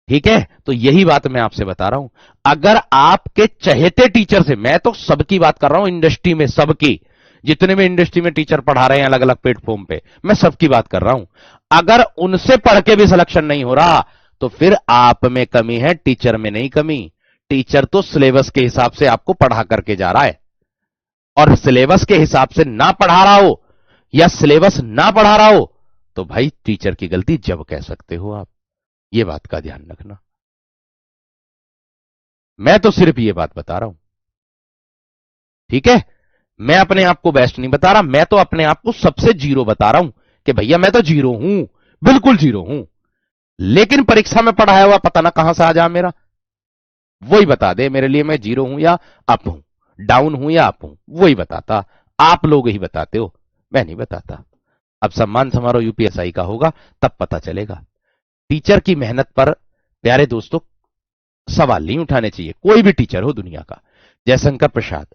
[SPEAKER 1] ठीक है, तो यही बात मैं आपसे बता रहा हूं। अगर आपके चहेते टीचर से, मैं तो सबकी बात कर रहा हूं इंडस्ट्री में, सबकी, जितने भी इंडस्ट्री में टीचर पढ़ा रहे हैं अलग अलग प्लेटफॉर्म पे, मैं सबकी बात कर रहा हूं। अगर उनसे पढ़ के भी सिलेक्शन नहीं हो रहा तो फिर आप में कमी है, टीचर में नहीं कमी। टीचर तो सिलेबस के हिसाब से आपको पढ़ा करके जा रहा है, और सिलेबस के हिसाब से ना पढ़ा रहा हो या सिलेबस ना पढ़ा रहा हो तो भाई टीचर की गलती जब कह सकते हो आप। ये बात का ध्यान रखना। मैं तो सिर्फ ये बात बता रहा हूं। ठीक है, मैं अपने आप को बेस्ट नहीं बता रहा, मैं तो अपने आप को सबसे जीरो बता रहा हूं कि भैया मैं तो जीरो हूं, बिल्कुल जीरो हूं। लेकिन परीक्षा में पढ़ाया हुआ पता ना कहां से आ जा मेरा, वही बता दे मेरे लिए मैं जीरो हूं या अप हूं, डाउन हूं या अप हूं, वही बताता। आप लोग ही बताते हो, मैं नहीं बताता। अब सम्मान समारोह यूपीएसआई का होगा तब पता चलेगा। टीचर की मेहनत पर प्यारे दोस्तों सवाल नहीं उठाने चाहिए, कोई भी टीचर हो दुनिया का, जयशंकर प्रसाद,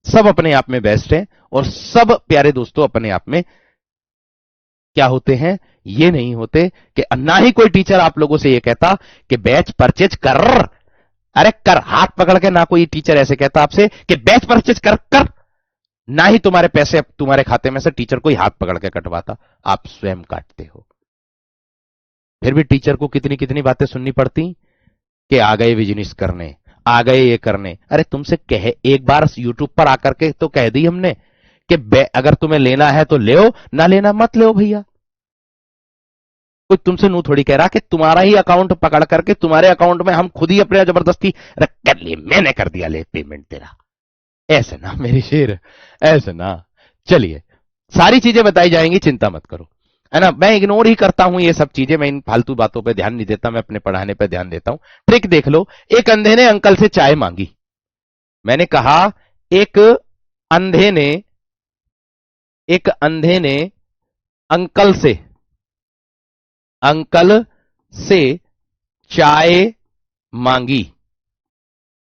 [SPEAKER 1] सब अपने आप में बेस्ट हैं, और सब प्यारे दोस्तों अपने आप में क्या होते हैं, ये नहीं होते कि ना ही कोई टीचर आप लोगों से ये कहता कि बैच परचेज कर, अरे कर, हाथ पकड़ के ना कोई टीचर ऐसे कहता आपसे कि बैच परचेज कर कर, ना ही तुम्हारे पैसे तुम्हारे खाते में से टीचर कोई हाथ पकड़ के कटवाता, आप स्वयं काटते हो। फिर भी टीचर को कितनी कितनी बातें सुननी पड़ती कि आ गए बिजनेस करने, आ गए ये करने। अरे तुमसे कहे एक बार यूट्यूब पर आकर के तो कह दी हमने कि अगर तुम्हें लेना है तो ले, ना लेना मत ले भैया। कोई तुमसे नू थोड़ी कह रहा कि तुम्हारा ही अकाउंट पकड़ करके तुम्हारे अकाउंट में हम खुद ही अपने जबरदस्ती रख कर लिए, मैंने कर दिया, ले पेमेंट तेरा। ऐसे ना मेरी शेर, ऐसे ना। चलिए, सारी चीजें बताई जाएंगी, चिंता मत करो, है ना। मैं इग्नोर ही करता हूं ये सब चीजें, मैं इन फालतू बातों पे ध्यान नहीं देता, मैं अपने पढ़ाने पे ध्यान देता हूं। ट्रिक देख लो। एक अंधे ने अंकल से चाय मांगी। मैंने कहा एक अंधे ने, एक अंधे ने अंकल से, अंकल से चाय मांगी।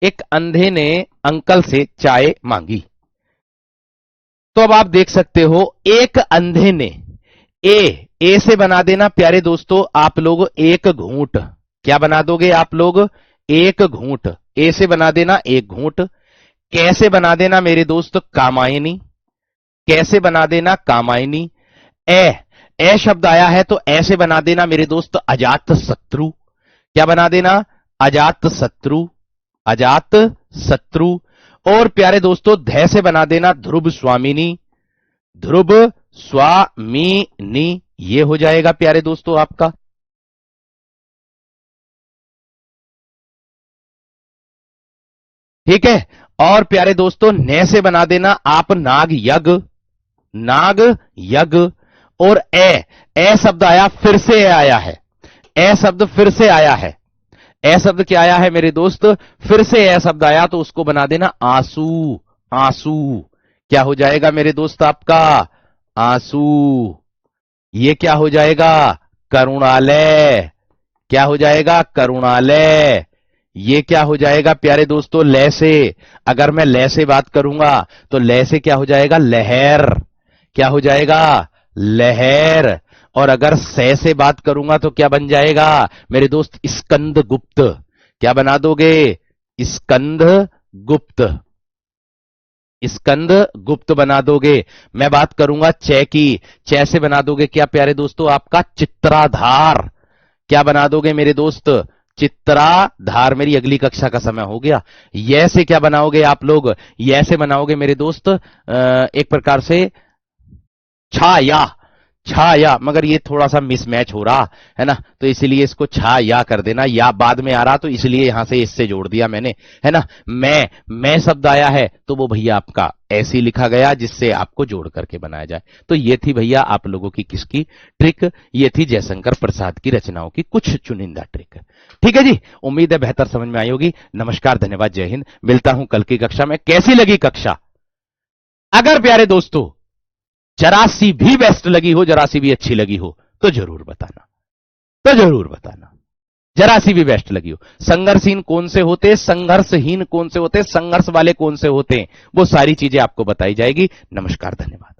[SPEAKER 1] एक अंधे ने अंकल से चाय मांगी। तो अब आप देख सकते हो एक अंधे ने ए से बना देना प्यारे दोस्तों आप लोग एक घूंट। क्या बना दोगे आप लोग? एक घूंट। ए से बना देना एक घूंट। कैसे बना देना मेरे दोस्त? कामायनी। कैसे बना देना? कामायनी। ए शब्द आया है तो ऐसे बना देना मेरे दोस्त अजात शत्रु। क्या बना देना? अजात शत्रु। अजात शत्रु। और प्यारे दोस्तों ध से बना देना ध्रुव स्वामिनी। ध्रुव स्वामिनी। ये हो जाएगा प्यारे दोस्तों आपका। ठीक है। और प्यारे दोस्तों न से बना देना आप नाग यज्ञ। नाग यज्ञ। और ए शब्द आया फिर से आया है। ए शब्द फिर से आया है। ए शब्द क्या आया है मेरे दोस्त? फिर से ए शब्द आया तो उसको बना देना आंसू। आंसू। क्या हो जाएगा मेरे दोस्त आपका? आंसू। ये क्या हो जाएगा? करुणालय। क्या हो जाएगा? करुणालय। ये क्या हो जाएगा प्यारे दोस्तों? लय से। अगर मैं लय से बात करूंगा तो लय से क्या हो जाएगा? लहर। क्या हो जाएगा? लहर। और अगर से बात करूंगा तो क्या बन जाएगा मेरे दोस्त? स्कंद गुप्त। क्या बना दोगे? स्कंद गुप्त। स्कंद गुप्त बना दोगे। मैं बात करूंगा च की। च से बना दोगे क्या प्यारे दोस्तों? आपका चित्राधार। क्या बना दोगे मेरे दोस्त? चित्राधार। मेरी अगली कक्षा का समय हो गया। यह से क्या बनाओगे आप लोग? यह से बनाओगे मेरे दोस्त एक प्रकार से छाया। छाया। मगर ये थोड़ा सा मिसमैच हो रहा है ना, तो इसीलिए इसको छाया कर देना। या बाद में आ रहा तो इसलिए यहां से इससे जोड़ दिया मैंने, है ना। मैं शब्द आया है तो वो भैया आपका ऐसे लिखा गया जिससे आपको जोड़ करके बनाया जाए। तो ये थी भैया आप लोगों की किसकी ट्रिक? ये थी जयशंकर प्रसाद की रचनाओं की कुछ चुनिंदा ट्रिक। ठीक है जी, उम्मीद है बेहतर समझ में आई होगी। नमस्कार, धन्यवाद, जय हिंद। मिलता हूं कल की कक्षा में। कैसी लगी कक्षा? अगर प्यारे दोस्तों जरा सी भी बेस्ट लगी हो, जरा सी भी अच्छी लगी हो तो जरूर बताना। तो जरूर बताना जरा सी भी बेस्ट लगी हो। संघर्षहीन कौन से होते, संघर्षहीन कौन से होते, संघर्ष वाले कौन से होते हैं, वो सारी चीजें आपको बताई जाएगी। नमस्कार, धन्यवाद।